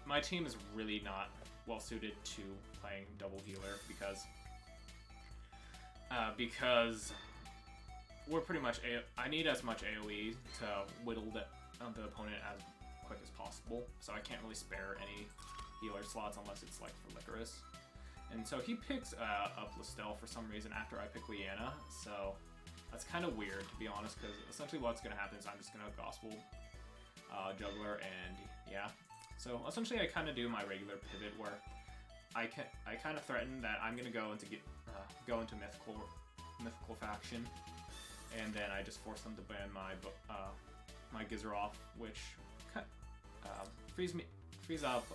my team is really not well suited to playing double healer because we're pretty much I need as much AoE to whittle the opponent as quick as possible, so I can't really spare any healer slots unless it's like for Licorice. And so he picks up Listel for some reason after I pick Leanna, so that's kind of weird to be honest, because essentially what's going to happen is I'm just going to Gospel Juggler, and yeah. So essentially I kind of do my regular pivot where I kind of threaten that I'm going to go into mythical faction, and then I just force them to ban my Gizeroth, which frees up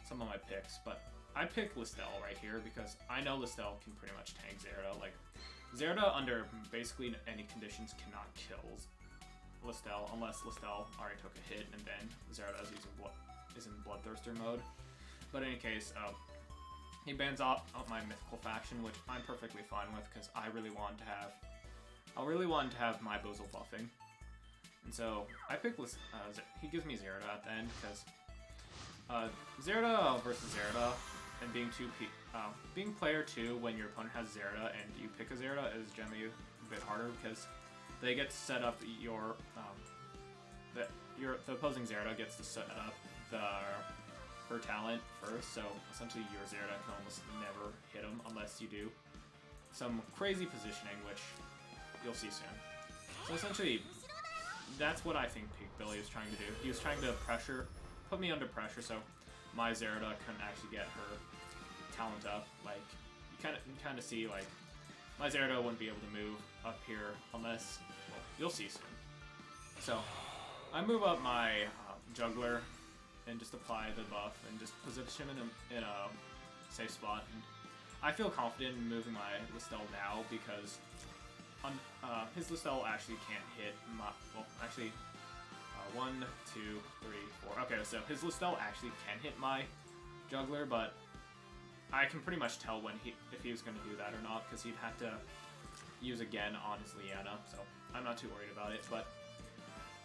some of my picks, but I pick Listel right here because I know Listel can pretty much tank Zerida. Like, Zerida under basically any conditions cannot kill Listel unless Listel already took a hit and then Zerida is in Bloodthirster mode. But in any case, he bans out my mythical faction, which I'm perfectly fine with because I really wanted to have my Boozle buffing. And so I pick he gives me Zerida at the end because Zerida versus Zerida and being player 2 when your opponent has Zerida and you pick a Zerida is generally a bit harder because they get to set up the opposing Zerida gets to set up her talent first, so essentially your Zerida can almost never hit him unless you do some crazy positioning, which you'll see soon. So essentially, that's what I think Peak Billy was trying to do. He was trying to put me under pressure so my Zerida couldn't actually get her talent up. Like, you kind of see, like, my Zerida wouldn't be able to move up here unless, well, you'll see soon. So, I move up my Juggler and just apply the buff and just position him in a safe spot. And I feel confident in moving my Listel now because his Listel actually can't hit my, well, actually, 1, 2, 3, 4. Okay, so his Listel actually can hit my Juggler, but I can pretty much tell if he was going to do that or not, because he'd have to use again on his Leanna, so I'm not too worried about it. But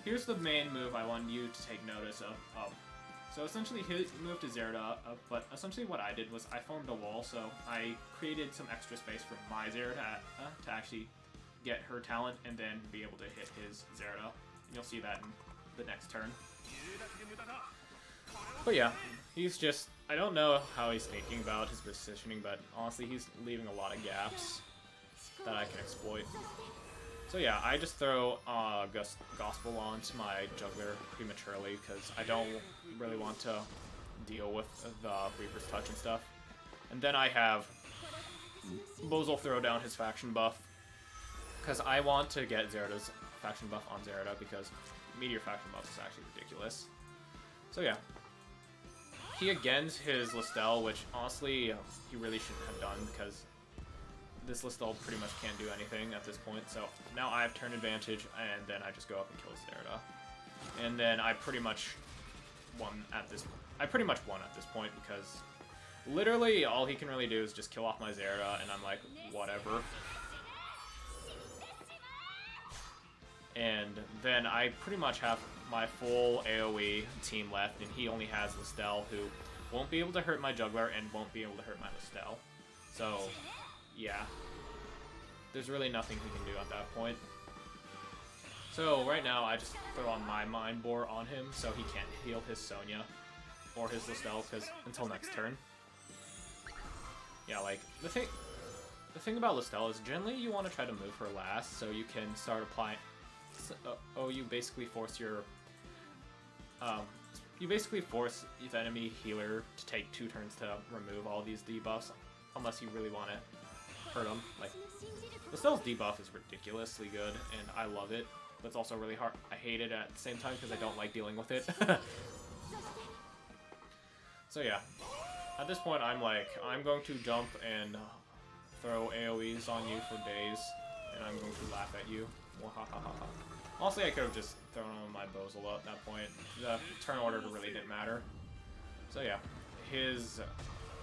here's the main move I want you to take notice of. So essentially he moved to Zerida, but essentially what I did was I formed a wall, so I created some extra space for my Zerida to actually get her talent and then be able to hit his Zerida. And you'll see that in the next turn. But yeah, he's just, I don't know how he's thinking about his positioning, but honestly he's leaving a lot of gaps that I can exploit. So yeah, I just throw Gospel onto my Juggler prematurely because I don't really want to deal with the Reaper's Touch and stuff. And then I have Boozle throw down his faction buff because I want to get Zerida's faction buff on Zerida because Meteor faction buff is actually ridiculous. So yeah. He agains his Listel, which honestly he really shouldn't have done because this Listel pretty much can't do anything at this point. So now I have turn advantage, and then I just go up and kill Zerida. And then I pretty much won at this point because literally all he can really do is just kill off my Zerida, and I'm like, whatever. And then I pretty much have my full AoE team left, and he only has Listel, who won't be able to hurt my Juggler and won't be able to hurt my Listel. So, yeah. there's really nothing he can do at that point. So right now I just throw on my Mind Bore on him so he can't heal his Sonya or his Lestelle because until next turn. Yeah, like the thing about Lestelle is generally you want to try to move her last so you can start applying. You basically force your the enemy healer to take 2 turns to remove all these debuffs, unless you really want to hurt them. Like Lestelle's debuff is ridiculously good, and I love it. But it's also really hard. I hate it at the same time because I don't like dealing with it. So yeah, at this point I'm going to jump and throw AoEs on you for days, and I'm going to laugh at you. Honestly, I could have just thrown on my Bozula at that point. The turn order really didn't matter. So yeah, his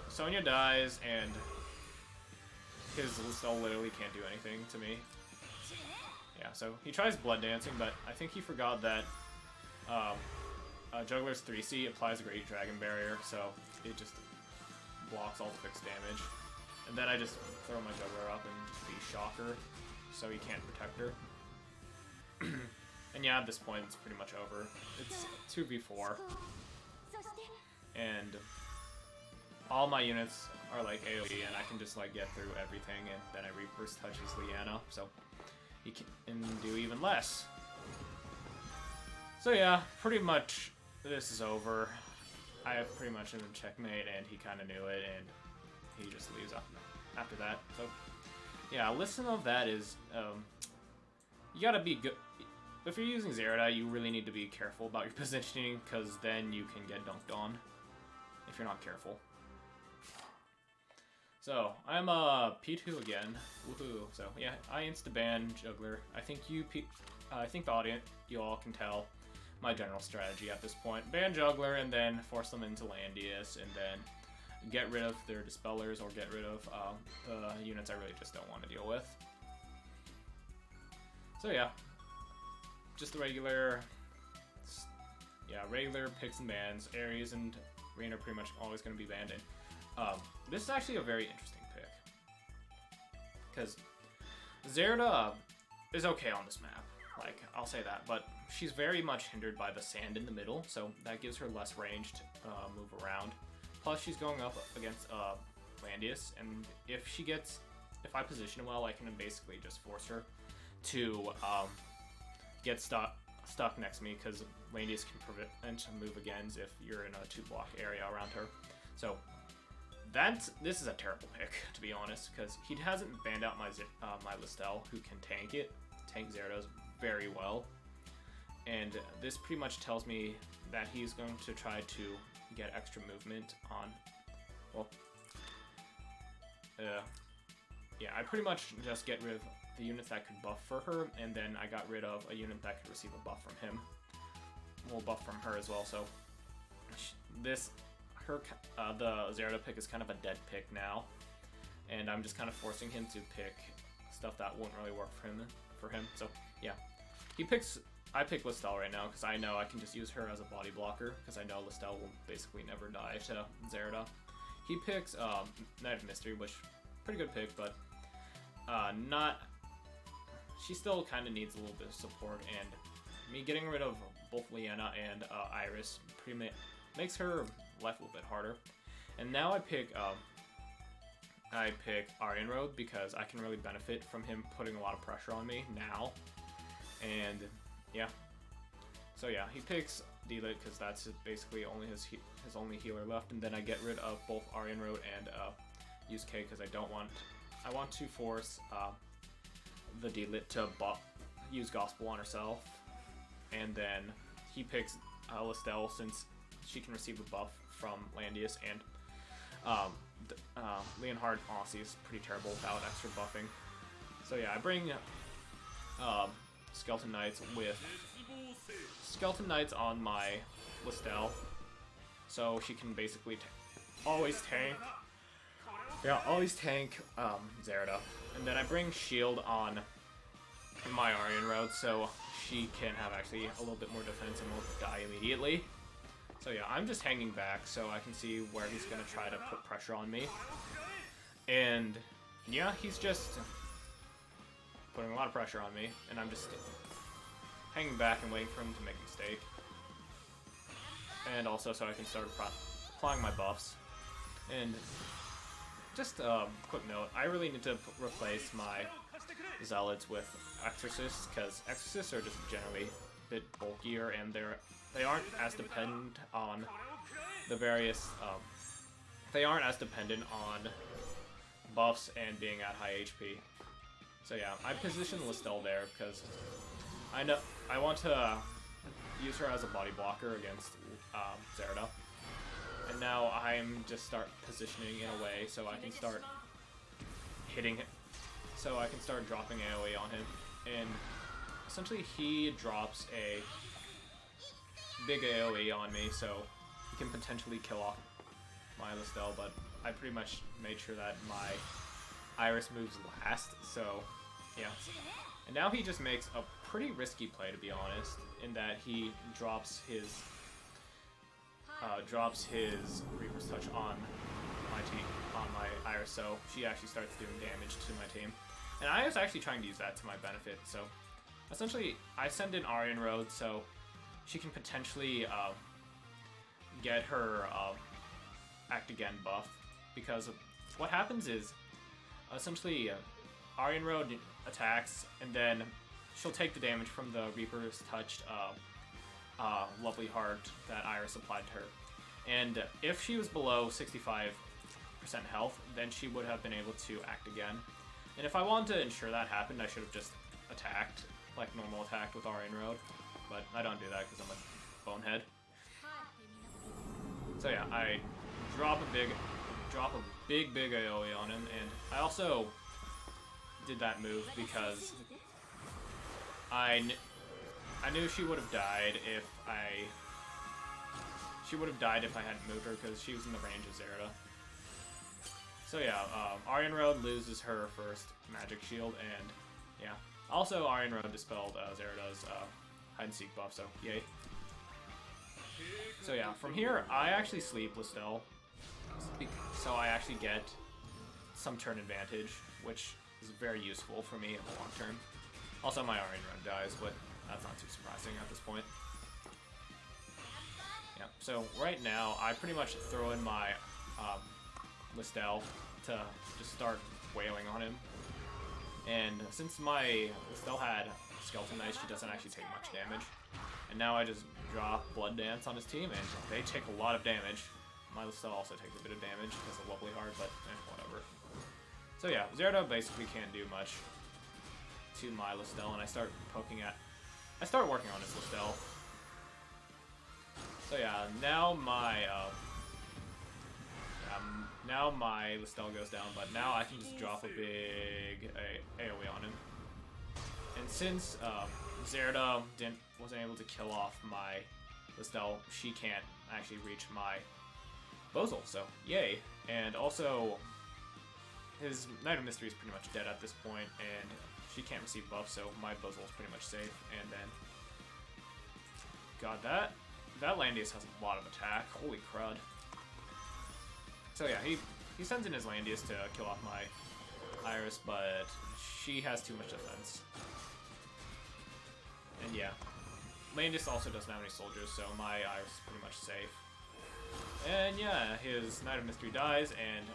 Sonya dies, and his Lestelle literally can't do anything to me. Yeah, so he tries Blood Dancing, but I think he forgot that Juggler's 3C applies a Great Dragon Barrier, so it just blocks all the fixed damage. And then I just throw my Juggler up and just be Shocker, so he can't protect her. And yeah, at this point it's pretty much over. It's 2v4. And all my units are like AoE, and I can just like get through everything, and then I reverse touch his Leanna, so he can do even less. So yeah, pretty much this is over. I have pretty much in a checkmate, and he kind of knew it, and he just leaves after that. So yeah, a lesson of that is you gotta be good. If you're using Zerida, you really need to be careful about your positioning, because then you can get dunked on if you're not careful. So, I'm P2 again. Woohoo. So, yeah, I insta-ban Juggler. I think the audience, you all can tell my general strategy at this point. Ban Juggler and then force them into Landius, and then get rid of their Dispellers or get rid of the units I really just don't want to deal with. So, yeah. Just the regular picks and bans. Ares and Rain are pretty much always going to be banned. And this is actually a very interesting pick, because Zerida is okay on this map. Like, I'll say that, but she's very much hindered by the sand in the middle, so that gives her less range to move around. Plus, she's going up against Landius, and if I position well, I can basically just force her to get stuck next to me, because Landius can prevent move agains if you're in a 2-block area around her. So this is a terrible pick, to be honest, because he hasn't banned out my Lestelle, who can tank Zerida's very well, and this pretty much tells me that he's going to try to get extra movement on. Well, yeah, I pretty much just get rid of the units that could buff for her, and then I got rid of a unit that could receive a buff from him. Well, buff from her as well, so the Zerida pick is kind of a dead pick now, and I'm just kind of forcing him to pick stuff that wouldn't really work for him. So yeah, I pick Lestelle right now because I know I can just use her as a body blocker, because I know Lestelle will basically never die to Zerida. He picks Knight of Mystery, which pretty good pick, but she still kind of needs a little bit of support, and me getting rid of both Leanna and Iris makes her life a little bit harder. And now I pick Aryan Road, because I can really benefit from him putting a lot of pressure on me now. And yeah, so yeah, he picks D-Lit because that's basically only his only healer left, and then I get rid of both Aryan Road and use K, because I want to force the D-Lit to use Gospel on herself, and then he picks Lestelle since she can receive a buff from Landius, and Leonhard honestly is pretty terrible without extra buffing. So yeah, I bring Skeleton Knights with Skeleton Knights on my Lestelle, so she can basically always tank. Yeah, always tank Zerida. And then I bring Shield on my Aryan Road, so she can have actually a little bit more defense and won't die immediately. So yeah, I'm just hanging back so I can see where he's going to try to put pressure on me. And yeah, he's just putting a lot of pressure on me, and I'm just hanging back and waiting for him to make a mistake. And also so I can start applying my buffs. And just a quick note, I really need to replace my Zealots with Exorcists, because Exorcists are just generally a bit bulkier, and they aren't as dependent on the various they aren't as dependent on buffs and being at high HP. So yeah, I positioned Listel there because I want to use her as a body blocker against Zerda. And now I'm just start positioning in a way so I can start hitting it, so I can start dropping AoE on him. And essentially he drops a big AoE on me, so he can potentially kill off my Listel, but I pretty much made sure that my Iris moves last, so yeah. And now he just makes a pretty risky play, to be honest, in that he drops his Reaper's Touch on my Iris, so she actually starts doing damage to my team. And I was actually trying to use that to my benefit, so essentially I send in Aryan Road so she can potentially get her Act Again buff, because what happens is essentially Aryan Road attacks, and then she'll take the damage from the Reaper's Touched Lovely Heart that Iris applied to her. And if she was below 65% health, then she would have been able to act again. And if I wanted to ensure that happened, I should have just attacked, like normal attacked with Aryan Road. But I don't do that because I'm a bonehead. So yeah, I drop a big AoE on him, and I also did that move because I knew she would have died if I hadn't moved her, because she was in the range of Zerda. So yeah, Aryan Road loses her first magic shield, and yeah. Also, Aryan Road dispelled Zerda's hide and seek buff, so yay. So yeah, from here, I actually sleep Listel, so I actually get some turn advantage, which is very useful for me in the long term. Also, my Aryan Road dies, but that's not too surprising at this point. Yeah, so right now, I pretty much throw in my Listel to just start wailing on him. And since my Listel had Skeleton Knight, she doesn't actually take much damage. And now I just drop Blood Dance on his team, and they take a lot of damage. My Listel also takes a bit of damage because of Lovely Heart, but whatever. So yeah, Zerda basically can't do much to my Listel, and I start working on his Listel. So yeah, now my Listel goes down, but now I can just drop a big AoE on him. And since Zerda wasn't able to kill off my Listel, she can't actually reach my Bozal, so yay. And also, his Knight of Mystery is pretty much dead at this point, and she can't receive buffs, so my Bozal is pretty much safe. And then, God, that Landius has a lot of attack. Holy crud. So yeah, he sends in his Landius to kill off my Iris, but she has too much defense. And yeah, Landius also doesn't have any soldiers, so my Iris is pretty much safe. And yeah, his Knight of Mystery dies, and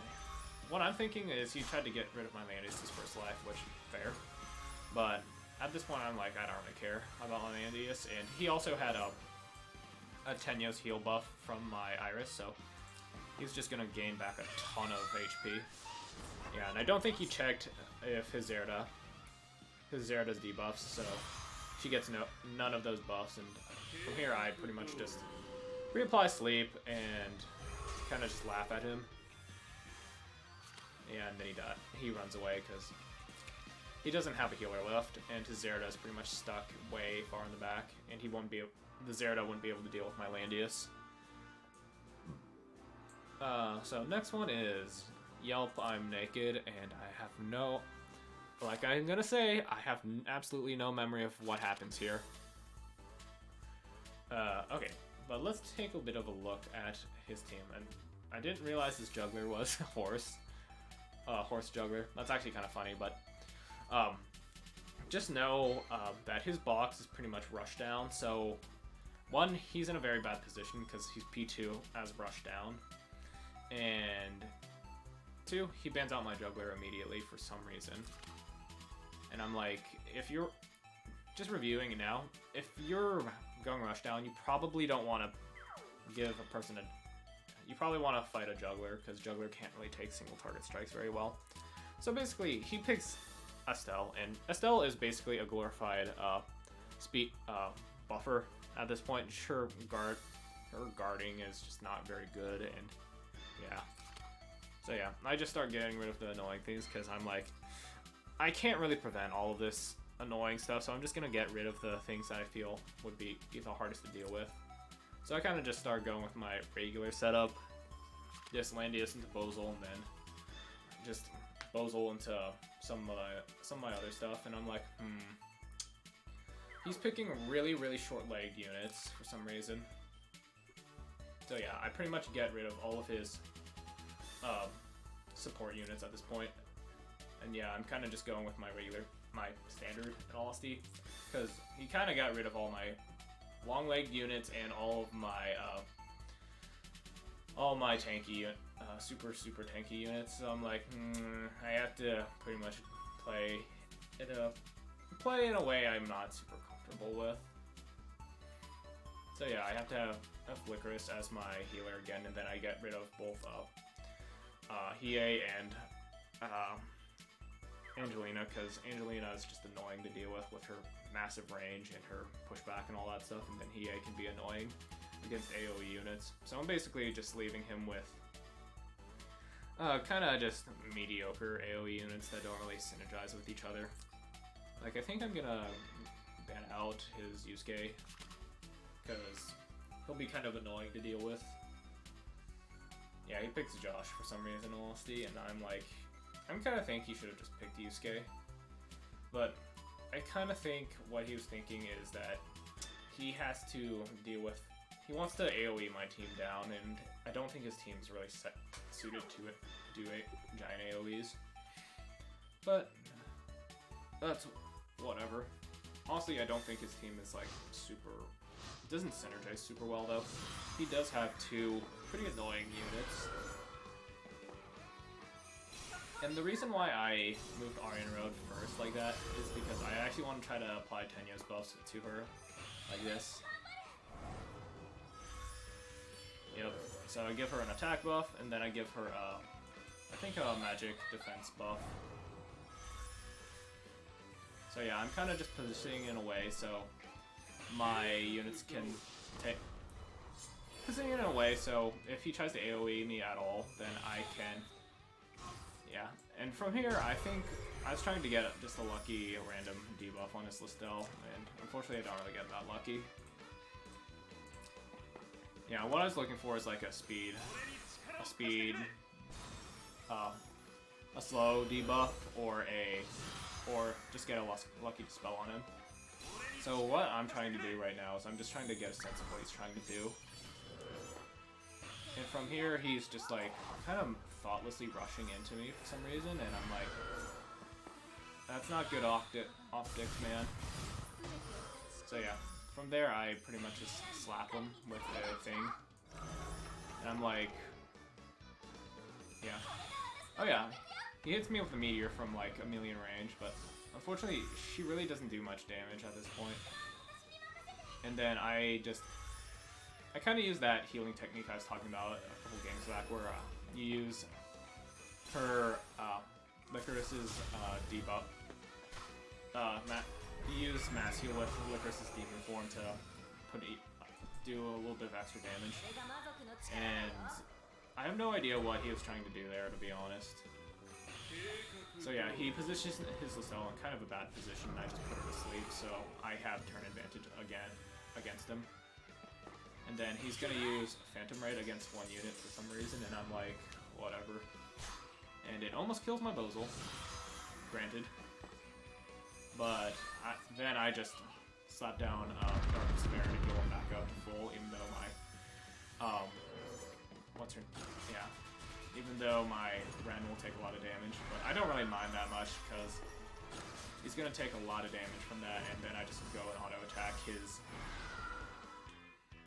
what I'm thinking is he tried to get rid of my Landius his first life, which, fair. But at this point, I'm like, I don't really care about my Landius, and he also had a Tenyo's heal buff from my Iris, so he's just gonna gain back a ton of HP. Yeah, and I don't think he checked if his Zerda's debuffs, so she gets none of those buffs, and from here I pretty much just reapply sleep and kind of just laugh at him. Yeah, and then he runs away because he doesn't have a healer left, and his Zerda is pretty much stuck way far in the back, and the Zerda wouldn't be able to deal with my Landius. So next one is Yelp, I'm naked, and I have no, like I'm gonna say, I have absolutely no memory of what happens here. Okay, but let's take a bit of a look at his team, and I didn't realize this juggler was a horse. Horse juggler. That's actually kind of funny, but just know that his box is pretty much rush down, so one, he's in a very bad position because he's P2 as rush down, and two, he bans out my juggler immediately for some reason. And I'm like, if you're just reviewing it now, if you're going rush down, you probably don't want to give a person a... You probably want to fight a juggler, because juggler can't really take single target strikes very well. So basically, he picks Estelle, and Estelle is basically a glorified speed buffer at this point. Sure, her guarding is just not very good, and yeah. So yeah, I just start getting rid of the annoying things, because I'm like, I can't really prevent all of this annoying stuff, so I'm just going to get rid of the things that I feel would be the hardest to deal with. So I kind of just start going with my regular setup, just Landius into Bozal, and then just Bozal into some of my other stuff, and I'm like, he's picking really, really short-legged units for some reason. So yeah, I pretty much get rid of all of his support units at this point. And yeah, I'm kind of just going with my standard in all honesty, because he kind of got rid of all my long-legged units and all my tanky, super tanky units. So I'm like, I have to pretty much play in a way I'm not super comfortable with. So yeah, I have to have Langrisser as my healer again, and then I get rid of both Hiei and Angelina, because Angelina is just annoying to deal with her massive range and her pushback and all that stuff, and then Hiei can be annoying against AoE units. So I'm basically just leaving him with kind of just mediocre AoE units that don't really synergize with each other. Like, I think I'm gonna ban out his Yusuke, because he'll be kind of annoying to deal with. Yeah, he picks Josh for some reason, in all honesty, and I'm like, I kind of think he should have just picked Yusuke. But I kind of think what he was thinking is that he has to deal with... He wants to AoE my team down, and I don't think his team's really suited to it, do giant AoEs. But that's whatever. Honestly, I don't think his team is like super... It doesn't synergize super well though. He does have two pretty annoying units. And the reason why I moved Aryan Road first like that is because I actually want to try to apply Tenya's buffs to her, like this. Yep, so I give her an attack buff, and then I give her, I think a magic defense buff. So yeah, I'm kind of just positioning in a way so my units can take... Positioning in a way so if he tries to AoE me at all, then I can... Yeah, and from here, I think I was trying to get just a lucky random debuff on his Listel, and unfortunately I don't really get that lucky. Yeah, what I was looking for is like a slow debuff, or just get a lucky dispel on him. So what I'm trying to do right now is I'm just trying to get a sense of what he's trying to do. And from here, he's just like kind of thoughtlessly rushing into me for some reason, and I'm like, that's not good optics, man. So yeah, from there I pretty much just slap him with a thing, and I'm like, yeah, oh yeah, he hits me with a meteor from like a million range, but unfortunately she really doesn't do much damage at this point. And then I kind of use that healing technique I was talking about a couple games back, where you use her Langrisser's debuff. You use mass heal with Langrisser's demon form to do a little bit of extra damage. And I have no idea what he was trying to do there, to be honest. So yeah, he positions his Listel in kind of a bad position, and I just put her to sleep, so I have turn advantage again against him. And then he's gonna use Phantom Raid against one unit for some reason, and I'm like, whatever. And it almost kills my Bozal, granted. But then I just slap down Dark Despair to go back up to full, even though my even though my Ren will take a lot of damage. But I don't really mind that much, because he's gonna take a lot of damage from that, and then I just go and auto attack his.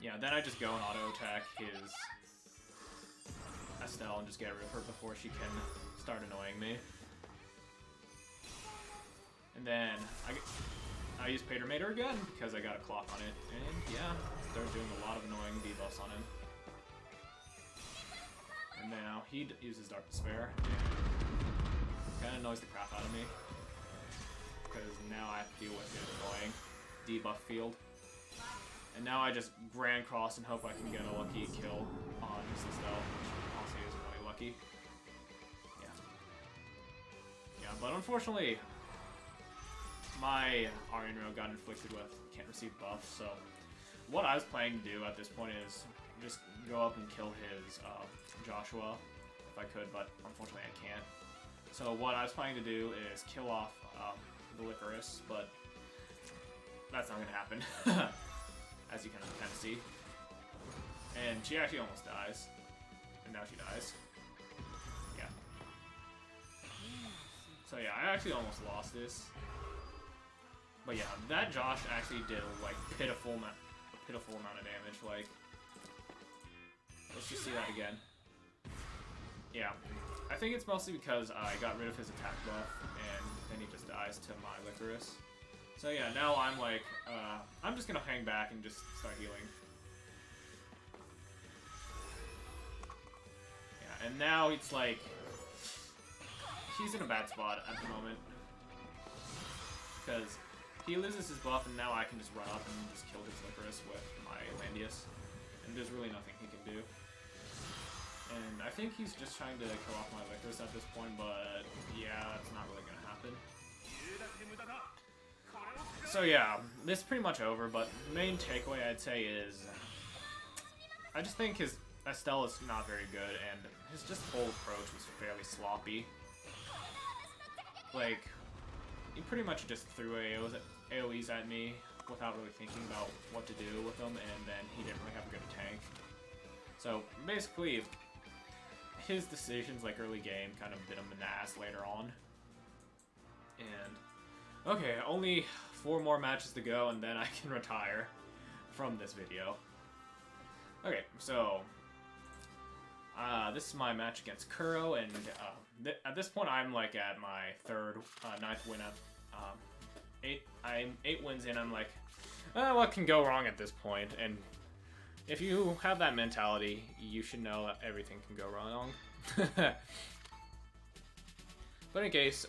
Yeah, then I just go and auto attack his Estelle and just get rid of her before she can start annoying me. And then I use Pater Mater again because I got a clock on it, and yeah, they're doing a lot of annoying debuffs on him. And now he uses Dark Despair. Kind of annoys the crap out of me because now I have to deal with his annoying debuff field. And now I just Grand Cross and hope I can get a lucky kill on Estelle, which honestly isn't really lucky. Yeah, but unfortunately, my Arianril got inflicted with can't receive buffs, so what I was planning to do at this point is just go up and kill his Joshua if I could, but unfortunately I can't. So what I was planning to do is kill off the Licorice, but that's not going to happen, as you can kind of see. And she actually almost dies, and now she dies. Yeah. So yeah, I actually almost lost this. But yeah, that Josh actually did like a pitiful amount of damage. Like, let's just see that again. Yeah, I think it's mostly because I got rid of his attack buff, and then he just dies to my Licorice. So yeah, now I'm like, I'm just gonna hang back and just start healing. Yeah, and now it's like, he's in a bad spot at the moment. Because he loses his buff, and now I can just run up and just kill his Licorice with my Landius. And there's really nothing he can do. And I think he's just trying to kill off my Licorice at this point, but yeah, it's not really gonna happen. So yeah, this is pretty much over, but the main takeaway I'd say is I just think his Estelle is not very good, and his just whole approach was fairly sloppy. Like, he pretty much just threw AoEs at me without really thinking about what to do with them, and then he didn't really have a good tank. So basically, his decisions like early game kind of bit him in the ass later on. And okay, only 4 more matches to go, and then I can retire from this video. Okay, so this is my match against Kuro, and at this point I'm like at my 9th win at 8 wins in. I'm like, what can go wrong at this point? And if you have that mentality, you should know that everything can go wrong. But in case,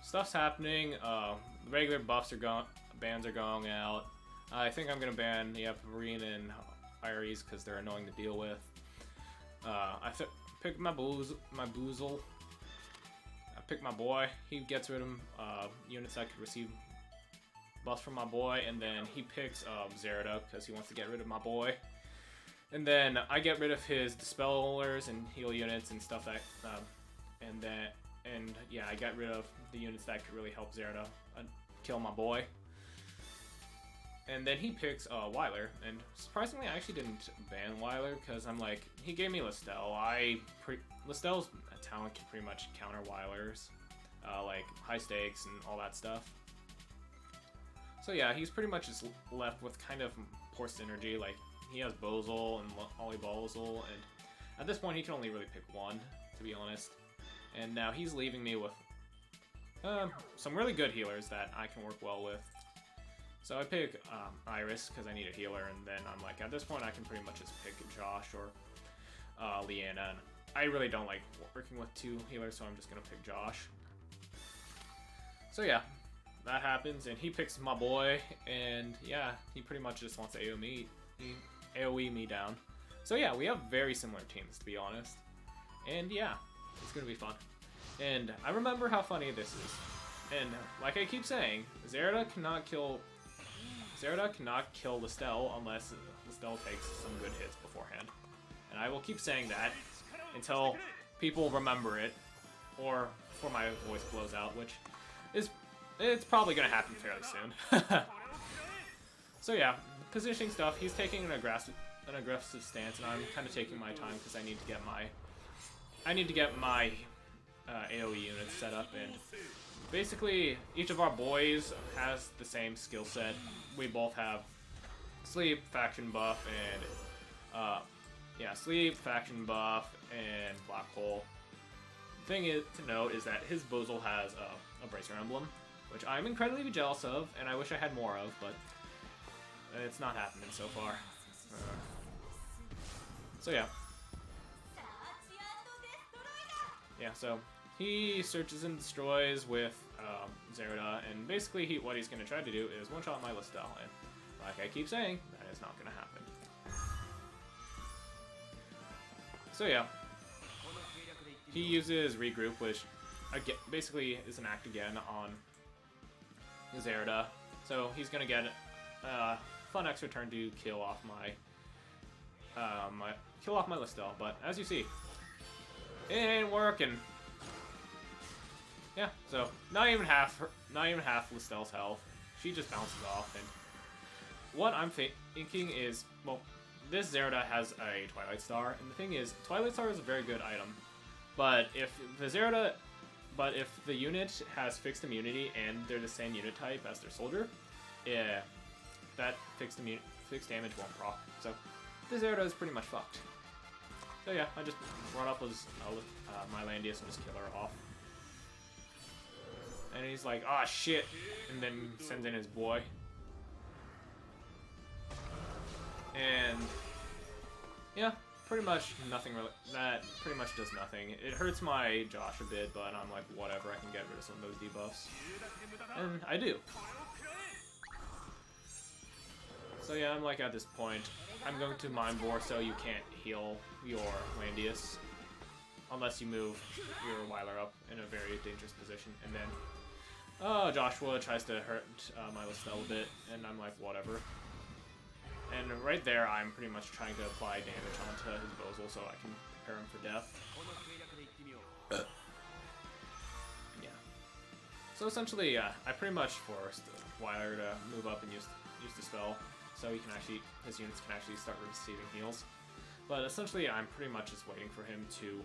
stuff's happening. The regular buffs are gone, bans are going out. I think I'm gonna ban Marine and Iris because they're annoying to deal with. I pick my Boozle. I pick my boy. He gets rid of units that could receive buffs from my boy, and then he picks Zerida because he wants to get rid of my boy. And then I get rid of his Dispellers and heal units and stuff that, and yeah, I got rid of the units that could really help Zerida kill my boy. And then he picks Weiler, and surprisingly I actually didn't ban Weiler because I'm like, he gave me Lestelle. Lestelle's talent can pretty much counter Weiler's, like high stakes and all that stuff. So yeah, he's pretty much just left with kind of poor synergy. Like, he has Bozel and Ollie Bozel, and at this point he can only really pick one, to be honest. And now he's leaving me with some really good healers that I can work well with. So I pick Iris because I need a healer, and then I'm like, at this point I can pretty much just pick Josh or Leanna, and I really don't like working with 2 healers, so I'm just gonna pick Josh. So yeah, that happens, and he picks my boy, and yeah, he pretty much just wants to AoE me down. So yeah, we have very similar teams, to be honest, and yeah, it's gonna be fun. And I remember how funny this is, and like I keep saying, Zerida cannot kill Lestelle unless Lestelle takes some good hits beforehand. And I will keep saying that until people remember it, or before my voice blows out, which is, it's probably going to happen fairly soon. So yeah, positioning stuff, he's taking an aggressive stance, and I'm kind of taking my time because I need to get my AoE units set up, and basically, each of our boys has the same skill set. We both have sleep, faction buff, and yeah, sleep, faction buff, and black hole. The thing is to note is that his Boozle has a bracer emblem, which I'm incredibly jealous of, and I wish I had more of, but it's not happening so far. So yeah. Yeah, so he searches and destroys with Zerda, and basically what he's going to try to do is one-shot my Listel, and like I keep saying, that is not going to happen. So yeah, he uses Regroup, which again, basically is an act again on Zerda, so he's going to get a fun extra turn to kill off my Listel, but as you see, it ain't working. Yeah, so not even half Listel's health. She just bounces off, and what I'm thinking is, well, this Zerda has a Twilight Star, and the thing is, Twilight Star is a very good item, but if the unit has fixed immunity and they're the same unit type as their soldier, yeah, that fixed damage won't proc. So this Zerda is pretty much fucked. So yeah, I just run up with my Landius and just kill her off. And he's like, ah, shit, and then sends in his boy. And yeah, pretty much nothing really. That pretty much does nothing. It hurts my Josh a bit, but I'm like, whatever, I can get rid of some of those debuffs. And I do. So yeah, I'm like at this point, I'm going to Mind Bore so you can't heal your Landius. Unless you move your Weiler up in a very dangerous position. And then Joshua tries to hurt my Listel a bit, and I'm like, whatever. And right there, I'm pretty much trying to apply damage onto his Boozle so I can prepare him for death. Yeah. So essentially, I pretty much forced Weiler to move up and use the spell, so his units can actually start receiving heals. But essentially, I'm pretty much just waiting for him to.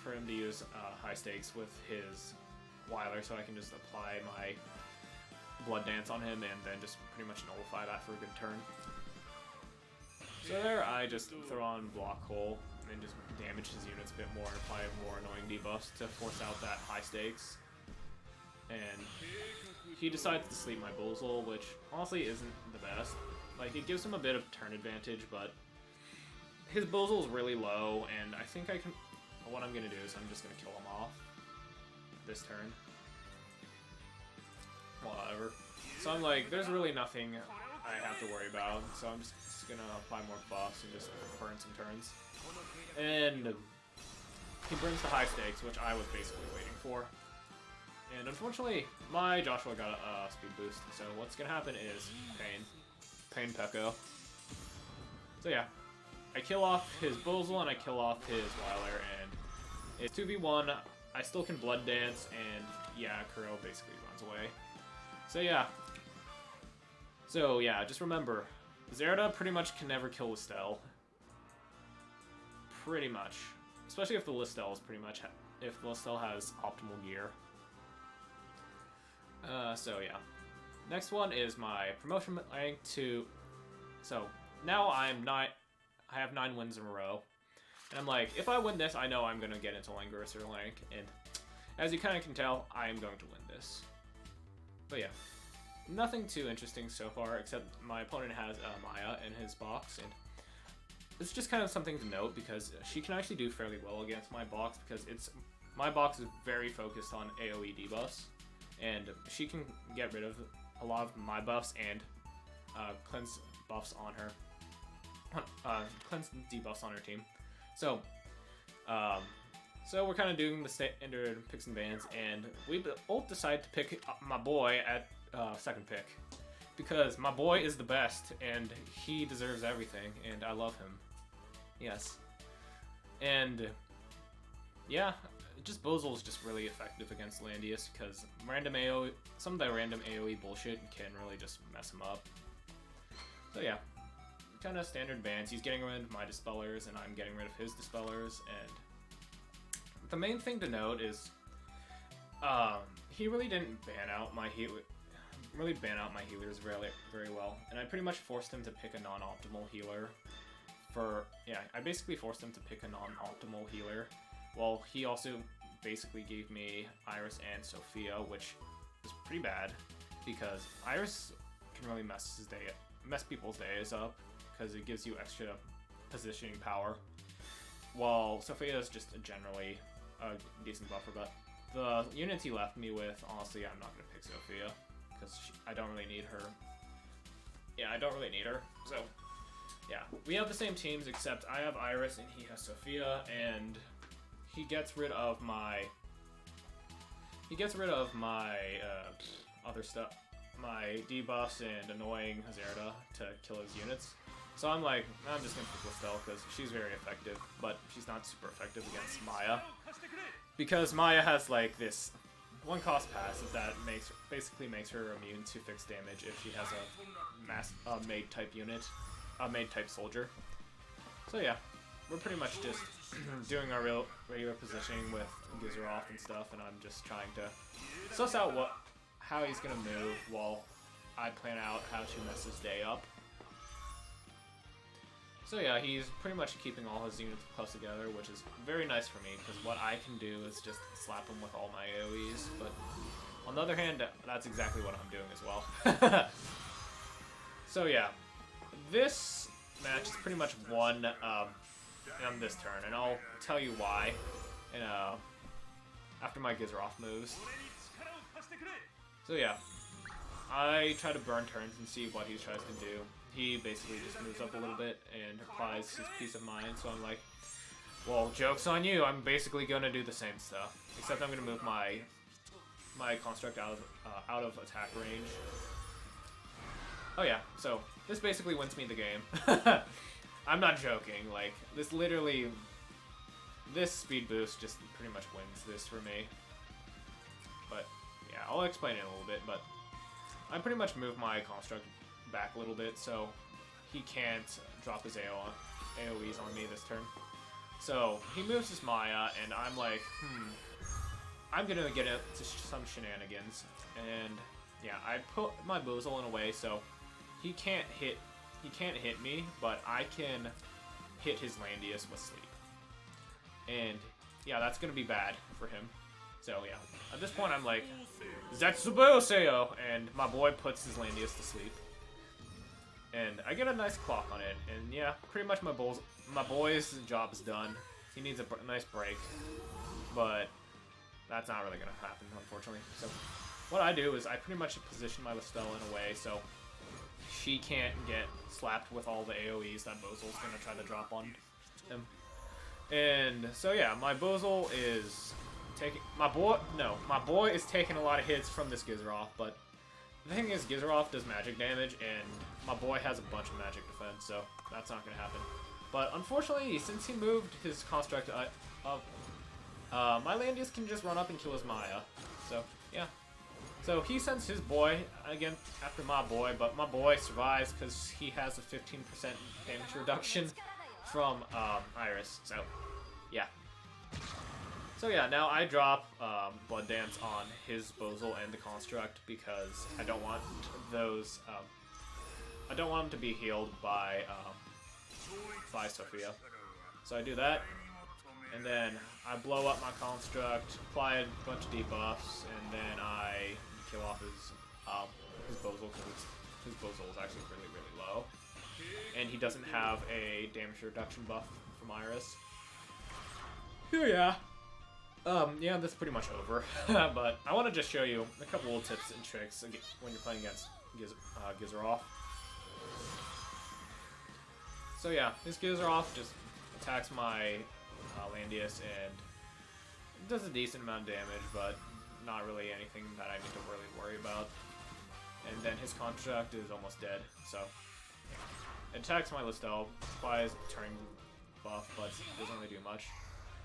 For him to use high stakes with his Weiler, so I can just apply my Blood Dance on him and then just pretty much nullify that for a good turn. So there, I just throw on Block Hole and just damage his units a bit more and apply more annoying debuffs to force out that high stakes. And he decides to sleep my Boozle, which honestly isn't the best. Like, it gives him a bit of turn advantage, but his Boozle is really low, and I think I can. What I'm gonna do is I'm just gonna kill him off this turn. Whatever. So I'm like, there's really nothing I have to worry about, so I'm just gonna apply more buffs and just burn some turns. And he burns the high stakes, which I was basically waiting for. And unfortunately, my Joshua got a speed boost, so what's gonna happen is Pain Pekko. So yeah, I kill off his Boozle and I kill off his Weiler, and it's 2v1. I still can Blood Dance, and yeah, Kuro basically runs away. So yeah, just remember, Zerda pretty much can never kill Listel. Pretty much. Especially if the Listel is if the Listel has optimal gear. So yeah. Next one is my promotion rank to... So, now I have 9 wins in a row. And I'm like, if I win this, I know I'm going to get into Langrisser rank. And as you kind of can tell, I am going to win this. But yeah. Nothing too interesting so far, except my opponent has Maya in his box. And it's just kind of something to note, because she can actually do fairly well against my box, because my box is very focused on AoE debuffs. And she can get rid of a lot of my buffs and cleanse buffs on her. Cleanse debuffs on her team. So we're kind of doing the standard picks and bans, and we both decide to pick my boy at second pick, because my boy is the best and he deserves everything, and I love him. Yes. And yeah, just Boozle is just really effective against Landius, because some of the random AoE bullshit can really just mess him up. So yeah, kind of standard bans. He's getting rid of my Dispellers, and I'm getting rid of his Dispellers. And the main thing to note is He really didn't ban out my healers very well, and I pretty much forced him to pick a non-optimal healer. I basically forced him to pick a non-optimal healer. Well, he also basically gave me Iris and Sophia, which is pretty bad because Iris can really mess people's days up because it gives you extra positioning power, while Sophia is just generally a decent buffer. But the units he left me with, honestly, I'm not gonna pick Sophia because I don't really need her. Yeah, I don't really need her. So, yeah, we have the same teams except I have Iris and he has Sophia, and he gets rid of my other stuff, my debuffs and annoying Hazarda to kill his units. So I'm like, I'm just gonna pick Listel because she's very effective, but she's not super effective against Maya. Because Maya has like this one cost passive that basically makes her immune to fixed damage if she has a maid type unit, a maid type soldier. So yeah, we're pretty much just doing our regular positioning with Gizeroth and stuff, and I'm just trying to suss out how he's gonna move while I plan out how to mess his day up. So yeah, he's pretty much keeping all his units close together, which is very nice for me, because what I can do is just slap him with all my AoEs, but on the other hand, that's exactly what I'm doing as well. So yeah, this match is pretty much won on this turn, and I'll tell you why after my Gizeroth moves. So yeah, I try to burn turns and see what he tries to do. He basically just moves up a little bit and applies his peace of mind, so I'm like, well, joke's on you, I'm basically gonna do the same stuff. Except I'm gonna move my construct out of attack range. Oh yeah, so this basically wins me the game. I'm not joking, like, this speed boost just pretty much wins this for me. But yeah, I'll explain it in a little bit, but I pretty much move my construct back a little bit so he can't drop his AoEs on me this turn. So he moves his Maya, and I'm like, I'm gonna get into some shenanigans. And yeah, I put my Boozle in a way so he can't hit me, but I can hit his Landius with sleep. And yeah, that's gonna be bad for him. So yeah, at this point I'm like, Zetsubo Seo, and my boy puts his Landius to sleep. And I get a nice clock on it, and yeah, pretty much my boy's job is done. He needs a nice break, but that's not really gonna happen, unfortunately. So what I do is I pretty much position my Listel in a way so she can't get slapped with all the AoEs that Bozul's gonna try to drop on him. And so yeah, my Bozul is taking my boy is taking a lot of hits from this Gizeroth, but the thing is, Gizeroth does magic damage, and my boy has a bunch of magic defense, so that's not gonna happen. But unfortunately, since he moved his construct up, my Landius can just run up and kill his Maya. So yeah. So he sends his boy again after my boy, but my boy survives because he has a 15% damage reduction from Iris. So yeah. So yeah, now I drop Blood Dance on his Bozul and the Construct because I don't want those. I don't want him to be healed by Sophia. So I do that, and then I blow up my Construct, apply a bunch of debuffs, and then I kill off his Bozul because his Bozul is actually really low, and he doesn't have a damage reduction buff from Iris. So yeah. Yeah, that's pretty much over. But I want to just show you a couple little tips and tricks when you're playing against Gizeroth. So yeah, this Gizeroth just attacks my Landius and does a decent amount of damage, but not really anything that I need to really worry about. And then his Construct is almost dead, so it attacks my Listel, applies turning buff, but doesn't really do much.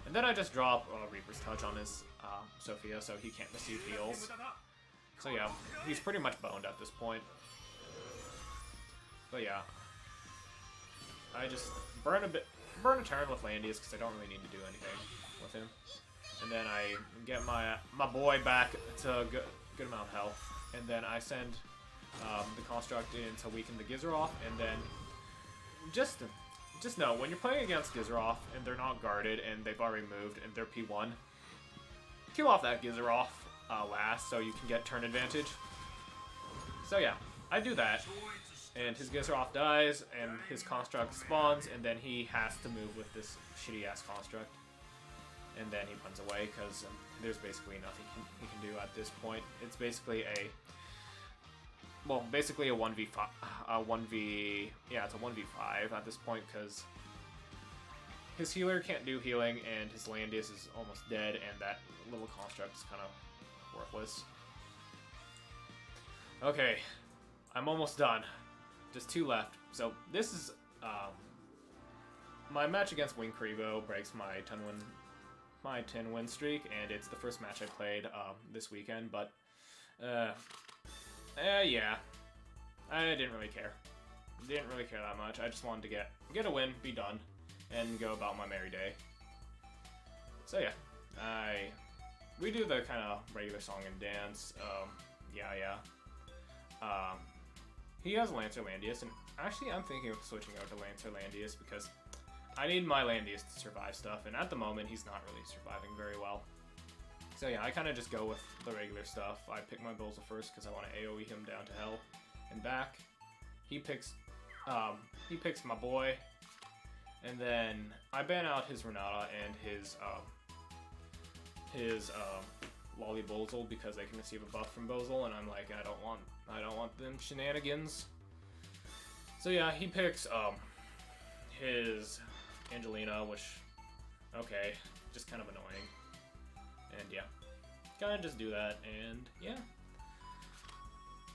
And then I just drop Reaper's Touch on his Sophia so he can't receive heals. So yeah, he's pretty much boned at this point. But yeah, I just burn a turn with Landius because I don't really need to do anything with him. and then I get my boy back to a good amount of health, and then I send the construct in to weaken the Gizzeroth, and then just know when you're playing against Gizzeroth and they're not guarded and they've already moved and they're P1, kill off that Gizzeroth last so you can get turn advantage. So yeah, I do that, and his Gizzeroth dies and his construct spawns, and then he has to move with this shitty ass construct, and then he runs away because there's basically nothing he can do at this point. It's basically a 1v5, it's a 1v5 at this point because his healer can't do healing and his Landius is almost dead, and that little construct is kind of worthless. Okay, I'm almost done. Just 2 left. So this is my match against Wing Karibo breaks my 10 win streak, and it's the first match I played this weekend. But yeah, I didn't really care. Didn't really care that much. I just wanted to get a win, be done, and go about my merry day. So yeah, we do the kind of regular song and dance. He has Lancer Landius, and actually I'm thinking of switching out to Lancer Landius because I need my Landius to survive stuff, and at the moment he's not really surviving very well. So yeah, I kind of just go with the regular stuff. I pick my Bullseye first because I want to AoE him down to hell and back. He picks my boy, and then I ban out his Renata and his Lolly Bozal because they can receive a buff from Bozal, and I'm like, I don't want them shenanigans. So yeah, he picks his Angelina, which okay, just kind of annoying. And yeah, kind of just do that, and yeah.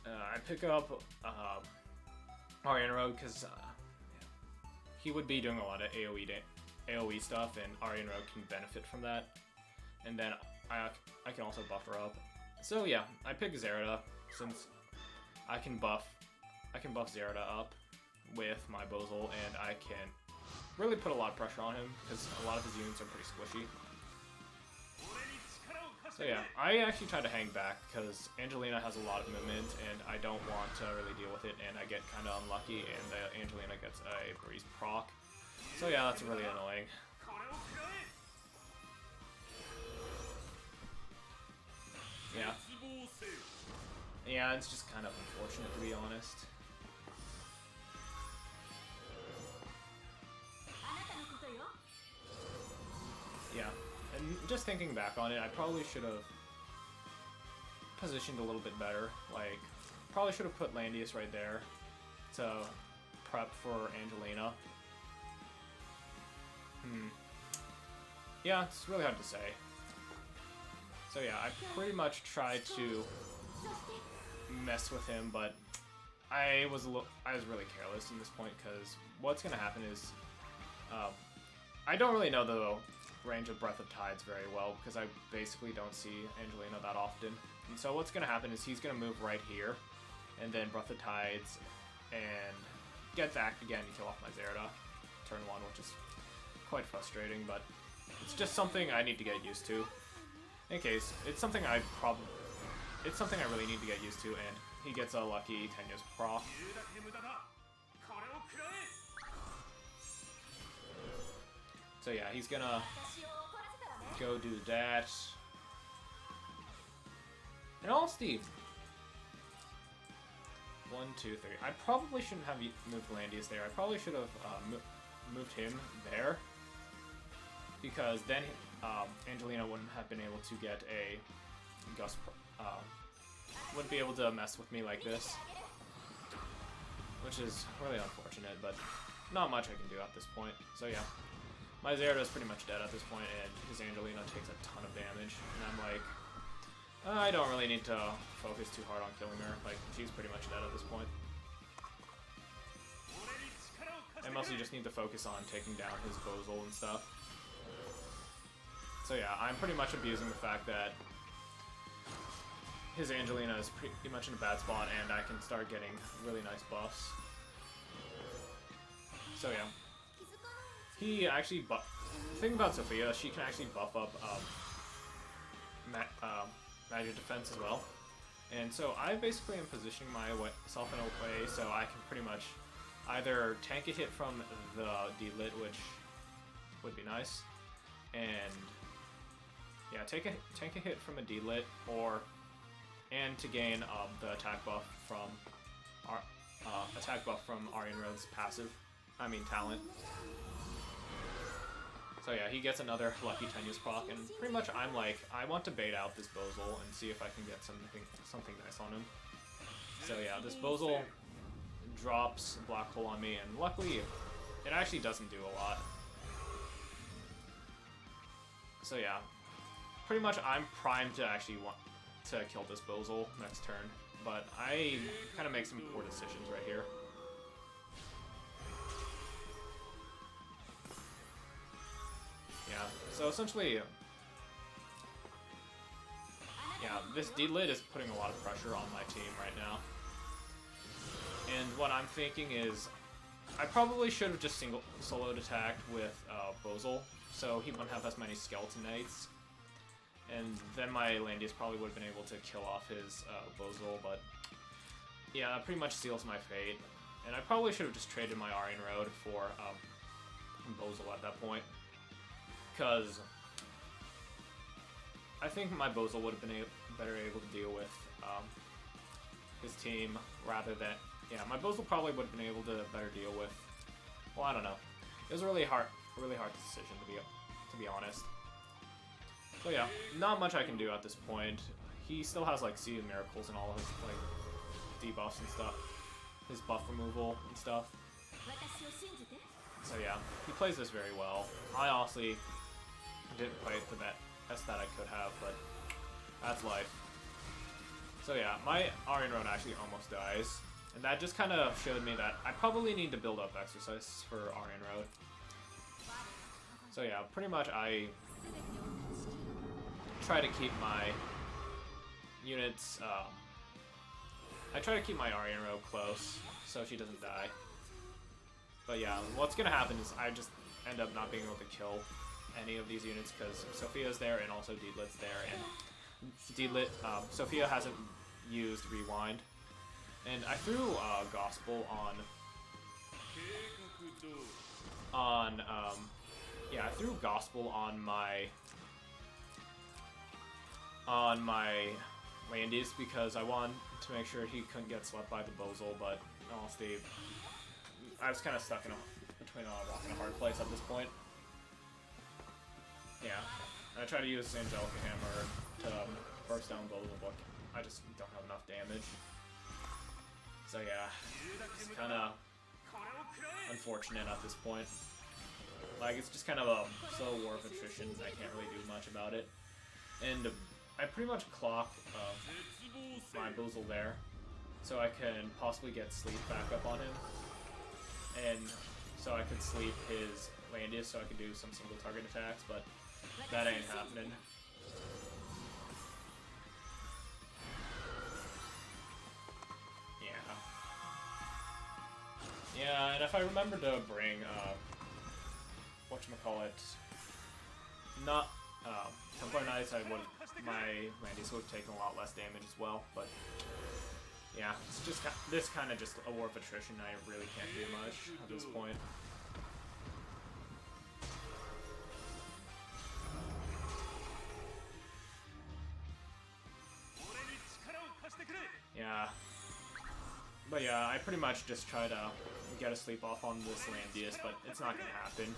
I pick up Ariana Road because he would be doing a lot of AoE stuff, and Ariana Road can benefit from that. And then I can also buff her up. So yeah, I pick Zerida since I can buff Zerida up with my Bozal, and I can really put a lot of pressure on him because a lot of his units are pretty squishy. So yeah, I actually try to hang back because Angelina has a lot of movement and I don't want to really deal with it, and I get kind of unlucky and Angelina gets a breeze proc. So yeah, that's really annoying. Yeah. Yeah, it's just kind of unfortunate, to be honest. Yeah, and just thinking back on it, I probably should have positioned a little bit better. Like, probably should have put Landius right there to prep for Angelina. Yeah, it's really hard to say. So yeah, I pretty much tried to mess with him, but I was really careless in this point because what's gonna happen is I don't really know the range of Breath of Tides very well because I basically don't see Angelina that often. And so what's gonna happen is he's gonna move right here, and then Breath of Tides, and get that again to kill off my Zerida turn 1, which is quite frustrating, but it's just something I need to get used to. In case, it's something I really need to get used to, and he gets a lucky Tenya's proc. So yeah, he's gonna go do that. And all Steve. 1, 2, 3. I probably shouldn't have moved Landius there. I probably should have moved him there, because then Angelina wouldn't have been able to get a Gust. Wouldn't be able to mess with me like this, which is really unfortunate, but not much I can do at this point. So yeah, my Zerida is pretty much dead at this point, and his Angelina takes a ton of damage, and I'm like, I don't really need to focus too hard on killing her. Like, she's pretty much dead at this point. I mostly just need to focus on taking down his Bozal and stuff. So yeah, I'm pretty much abusing the fact that his Angelina is pretty much in a bad spot, and I can start getting really nice buffs. So yeah, he actually the thing about Sophia, she can actually buff up magic defense as well. And so I basically am positioning myself in a way so I can pretty much either tank a hit from the D-Lit, which would be nice, and yeah, tank a hit from a D-Lit, and to gain the attack buff from Aryan Road's passive, talent. So yeah, he gets another Lucky Tenuous proc, and pretty much I'm like, I want to bait out this Bozal and see if I can get something nice on him. So yeah, this Bozal drops Black Hole on me, and luckily, it actually doesn't do a lot. So yeah, pretty much I'm primed to actually want to kill this Bozal next turn, but I kind of make some poor decisions right here. Yeah, so essentially, yeah, this D-Lit is putting a lot of pressure on my team right now. And what I'm thinking is, I probably should have just soloed attacked with Bozal, so he wouldn't have as many Skeleton Knights. And then my Landius probably would have been able to kill off his Bozal, but yeah, that pretty much seals my fate. And I probably should have just traded my Aryan Road for Bozal at that point, because I think my Bozal would have been better able to deal with his team rather than... Yeah, my Bozal probably would have been able to better deal with... Well, I don't know. It was a really hard decision to be honest. So yeah, not much I can do at this point. He still has like Sea of Miracles and all of his like debuffs and stuff, his buff removal and stuff. So yeah, he plays this very well. I honestly didn't play it the best that I could have, but that's life. So yeah, my Aryan Road actually almost dies, and that just kind of showed me that I probably need to build up exercise for Aryan Road. So yeah, pretty much I try to keep my units, I try to keep my Aryan Road close so she doesn't die. But yeah, what's gonna happen is I just end up not being able to kill any of these units because Sophia's there and also D-Lit's there, and D-Lit, Sophia hasn't used Rewind. And I threw Gospel yeah, I threw Gospel on my Landius because I wanted to make sure he couldn't get swept by the Bozal, but honestly, I was kind of stuck between a rock and a hard place at this point. Yeah, I tried to use Angelica Hammer to burst down Bozal, but I just don't have enough damage. So yeah, it's kind of unfortunate at this point. Like, it's just kind of a slow war of attrition, I can't really do much about it. And I pretty much clock my Bozal there, so I can possibly get sleep back up on him. And so I could sleep his Landius so I could do some single target attacks, but that ain't happening. Yeah, and if I remember to bring, whatchamacallit, not, Templar Knights, my Landius would have taken a lot less damage as well, but yeah, it's just, this kind of just a war of attrition, I really can't do much at this point. Yeah. But yeah, I pretty much just try to get a sleep off on this Landius, but it's not going to happen.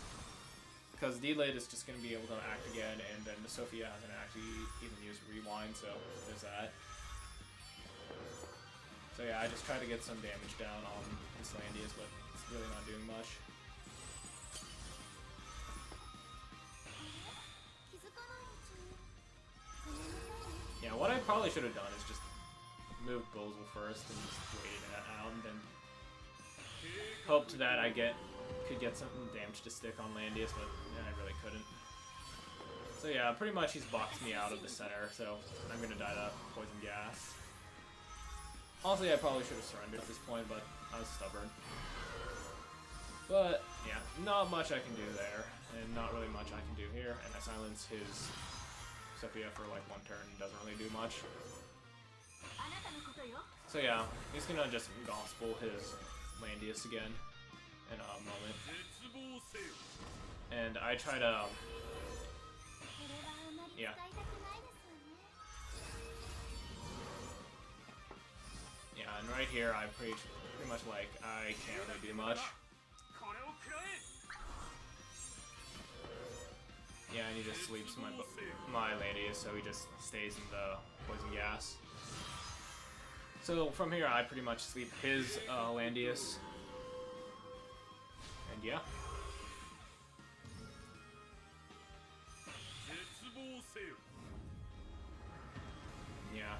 Because D-Lit is just going to be able to act again, and then Sophia hasn't actually even used Rewind, so there's that. So yeah, I just try to get some damage down on this Landius, but it's really not doing much. Yeah, what I probably should have done is just move Bozal first and just wait it out, and then hoped that I could get some damage to stick on Landius, but I really couldn't. So yeah, pretty much he's boxed me out of the center, so I'm gonna die to poison gas. Honestly, I probably should have surrendered at this point, but I was stubborn. But yeah, not much I can do there, and not really much I can do here, and I silence his except for, yeah, for like one turn, it doesn't really do much. So yeah, he's gonna just gospel his Landius again in a moment. And I try to, yeah. Yeah, and right here I pretty much like, I can't really do much. Yeah, and he just sleeps my Landius, so he just stays in the poison gas. So from here, I pretty much sleep his Landius. And yeah. Yeah.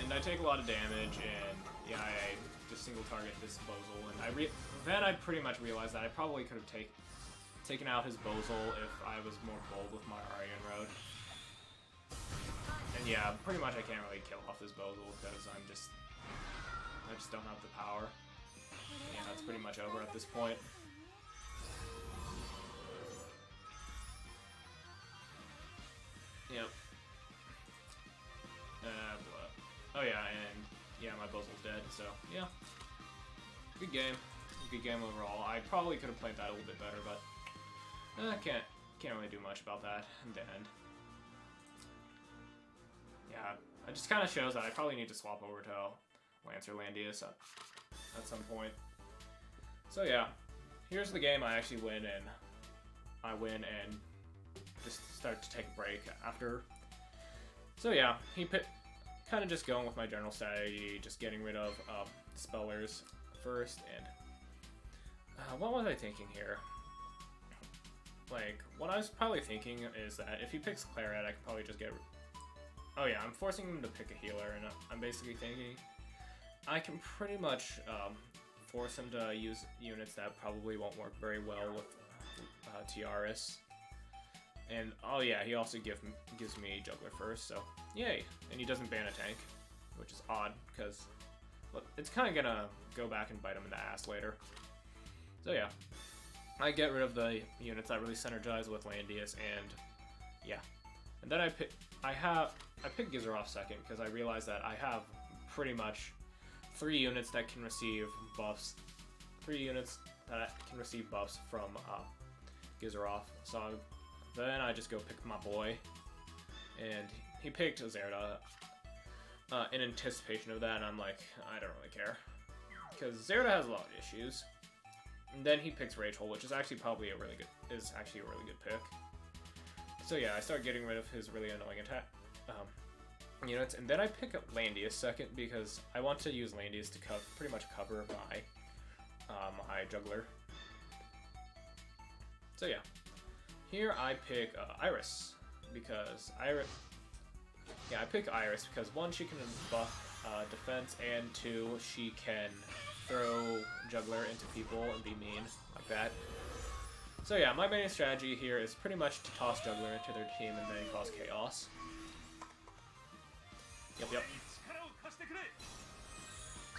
And I take a lot of damage, and yeah, I just single target this Bozal, and then I pretty much realized that I probably could have taken out his Bozal if I was more bold with my Aryan Road. And yeah, pretty much I can't really kill off this Bozal because I just don't have the power. Yeah, that's pretty much over at this point. Yep. Oh yeah, and yeah, my Bozal's dead, so yeah. Good game. Good game overall. I probably could have played that a little bit better, but can't really do much about that in the end. Yeah, it just kind of shows that I probably need to swap over to Lancer Landius at some point. So yeah, here's the game I actually win, and I win and just start to take a break after. So yeah, kind of just going with my general strategy, just getting rid of Spellers first, and what was I thinking here? Like, what I was probably thinking is that if he picks Claret, I could probably just get... Oh yeah, I'm forcing him to pick a healer, and I'm basically thinking I can pretty much force him to use units that probably won't work very well with Tiaris. And oh yeah, he also gives me Juggler first, so yay! And he doesn't ban a tank, which is odd, because it's kind of gonna go back and bite him in the ass later. So yeah, I get rid of the units that really synergize with Landius, and yeah. And then I pick Gizaroff second, because I realized that I have pretty much 3 units that can receive buffs. 3 units that can receive buffs from Gizaroff. So then I just go pick my boy, and he picked Zerda in anticipation of that, and I'm like, I don't really care, because Zerda has a lot of issues. And then he picks Rachel, which is actually probably a really good pick. So yeah, I start getting rid of his really annoying attack units, and then I pick up Landius second because I want to use Landius to pretty much cover my Juggler. So yeah, here I pick Iris because I pick Iris because 1, she can buff defense, and 2, she can throw Juggler into people and be mean like that. So yeah, my main strategy here is pretty much to toss Juggler into their team and then cause chaos. Yep.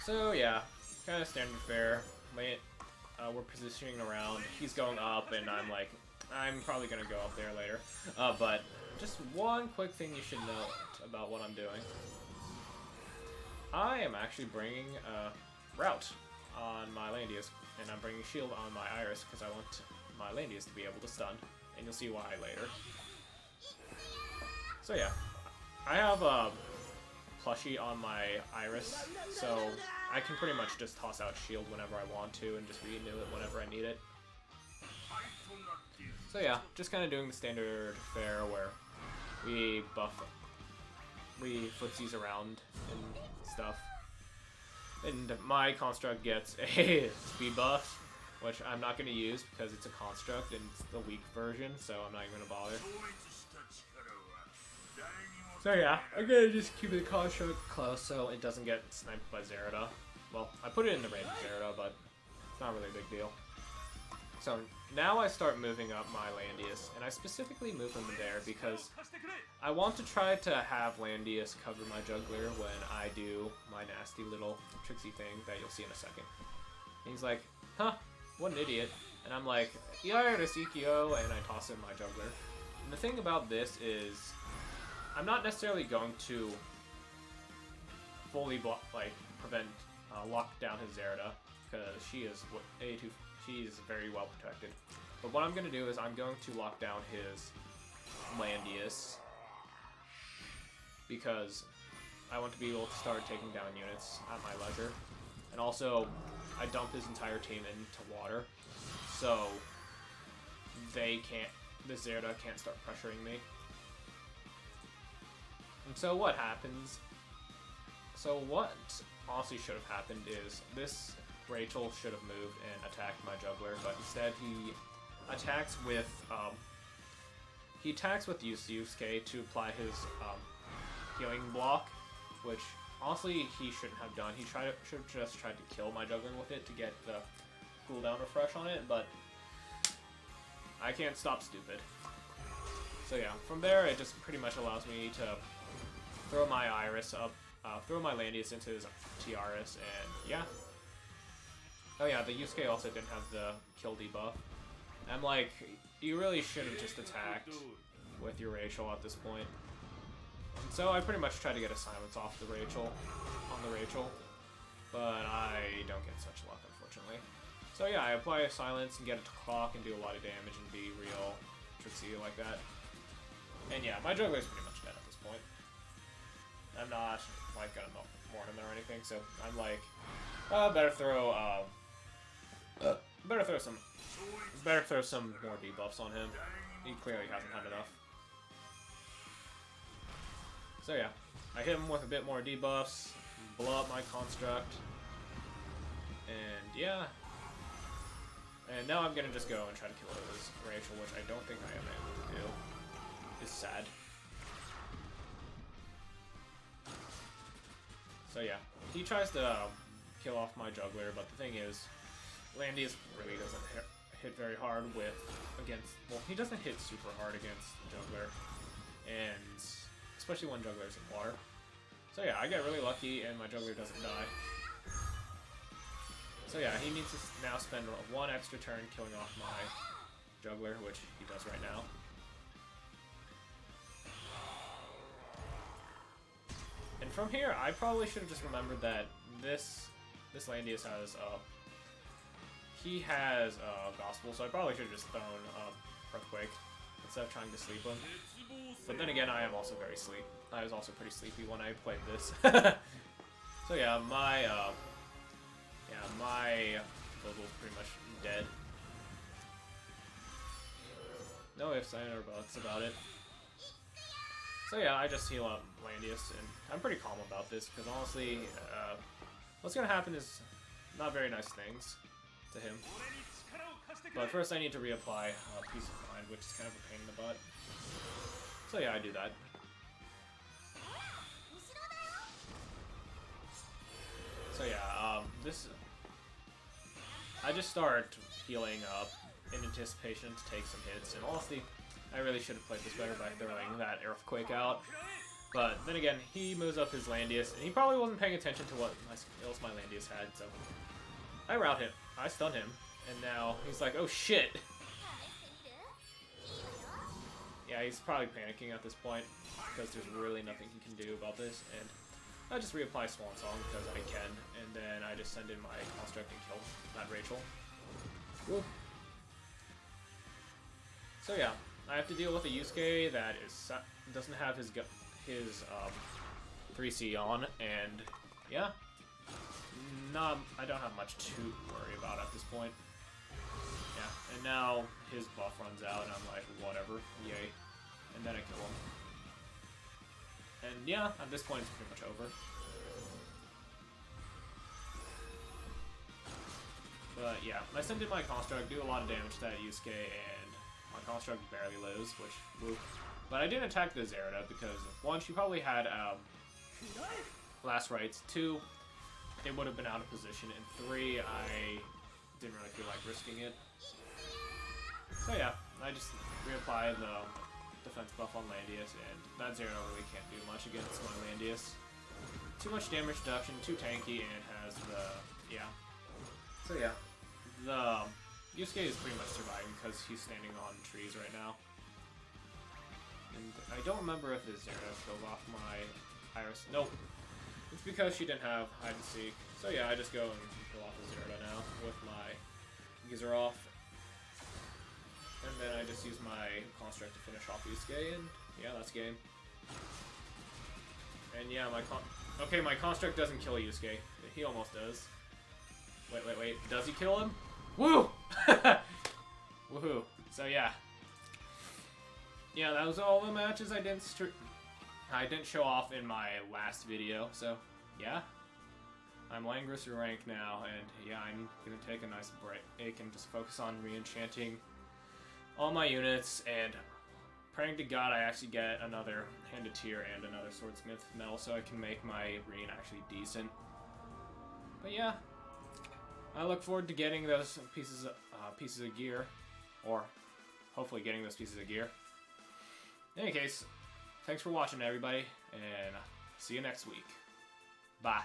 So yeah, kind of standard fare. We're positioning around. He's going up, and I'm like, I'm probably gonna go up there later. But just one quick thing you should know about what I'm doing. I am actually bringing Route on my Landius, and I'm bringing Shield on my Iris because I want my Landius to be able to stun, and you'll see why later. So yeah, I have a plushie on my Iris, so I can pretty much just toss out Shield whenever I want to and just renew it whenever I need it. So yeah, just kind of doing the standard fare where we footsies around and stuff. And my construct gets a speed buff, which I'm not going to use because it's a construct and it's the weak version, so I'm not even going to bother. So yeah, I'm going to just keep the construct close so it doesn't get sniped by Zerda. Well, I put it in the range of Zerda, but it's not really a big deal. So now I start moving up my Landius, and I specifically move him there because I want to try to have Landius cover my Juggler when I do my nasty little tricksy thing that you'll see in a second. And he's like, huh, what an idiot. And I'm like, yeah, Ikyo, and I toss in my Juggler. And the thing about this is, I'm not necessarily going to fully prevent lock down his Zerida, because she is she's very well protected. But what I'm going to do is I'm going to lock down his Landius, because I want to be able to start taking down units at my leisure. And also, I dump his entire team into water, so this Zerida can't start pressuring me. And so what happens? So what honestly should have happened is this Rachel should have moved and attacked my juggler, but instead he attacks with Yusuke to apply his healing block, which honestly he shouldn't have done. He should have just tried to kill my juggler with it to get the cooldown refresh on it, but I can't stop stupid. So yeah, from there it just pretty much allows me to throw my Iris up, throw my Landius into his Tiaris, and yeah. Oh yeah, the Yusuke also didn't have the kill debuff. I'm like, you really should have just attacked with your Rachel at this point. And so I pretty much tried to get a silence off the Rachel, but I don't get such luck, unfortunately. So yeah, I apply a silence and get it to clock and do a lot of damage and be real tricksy like that. And yeah, my juggler is pretty much dead at this point. I'm not like gonna mourn him or anything, so I'm like, better throw some more debuffs on him. He clearly hasn't had enough. So yeah, I hit him with a bit more debuffs, blow up my construct, and yeah. And now I'm gonna just go and try to kill his Rachel, which I don't think I am able to do. It's sad. So yeah, he tries to kill off my juggler, but the thing is, Landius really doesn't hit very hard well, he doesn't hit super hard against the juggler, and especially when juggler's in water. So yeah, I get really lucky and my juggler doesn't die. So yeah, he needs to now spend one extra turn killing off my juggler, which he does right now. And from here, I probably should have just remembered that this Landius has he has Gospel, so I probably should have just thrown Earthquake instead of trying to sleep him. But then again, I was also pretty sleepy when I played this. So yeah, my Gozel's pretty much dead. No ifs, ands, or buts about it. So yeah, I just heal up Landius, and I'm pretty calm about this, because honestly, what's gonna happen is not very nice things to him. But first I need to reapply Peace of Mind, which is kind of a pain in the butt. So yeah, I do that. So yeah, I just start healing up in anticipation to take some hits, and honestly, I really should have played this better by throwing that Earthquake out. But then again, he moves up his Landius, and he probably wasn't paying attention to what else my Landius had, so I rout him. I stun him, and now he's like, oh shit! Yeah, he's probably panicking at this point, because there's really nothing he can do about this, and I just reapply Swan Song because I can, and then I just send in my Construct and kill that Rachel. Woo. So yeah, I have to deal with a Yusuke that doesn't have his 3C on, and yeah, I don't have much to worry about at this point. Yeah, and now his buff runs out, and I'm like, whatever, yay, and then I kill him. And yeah, at this point it's pretty much over. But yeah, I send in my Construct, do a lot of damage to that Yusuke, and my Construct barely lives, which, whoop. But I didn't attack the Zerida because, one, she probably had last rights, 2, it would have been out of position, and 3, I didn't really feel like risking it. So yeah, I just reapply the defense buff on Landius, and that Zerida really can't do much against my Landius. Too much damage reduction, too tanky, and has the, yeah. So yeah, the Yusuke is pretty much surviving because he's standing on trees right now. And I don't remember if the Gyarados goes off my Iris. Nope. It's because she didn't have hide and seek. So yeah, I just go and kill off the Gyarados now with my Geyser off. And then I just use my Construct to finish off Yusuke, and yeah, that's game. And yeah, my Construct doesn't kill Yusuke. He almost does. Wait. Does he kill him? Woo! Woohoo. So yeah. Yeah, that was all the matches I didn't show off in my last video, so yeah. I'm Langrisser rank now, and yeah, I'm gonna take a nice break and just focus on re-enchanting all my units, and praying to God I actually get another Handed Tier and another Swordsmith medal so I can make my Reen actually decent. But yeah, I look forward to getting those pieces of gear, or hopefully getting those pieces of gear. In any case, thanks for watching, everybody, and see you next week. Bye.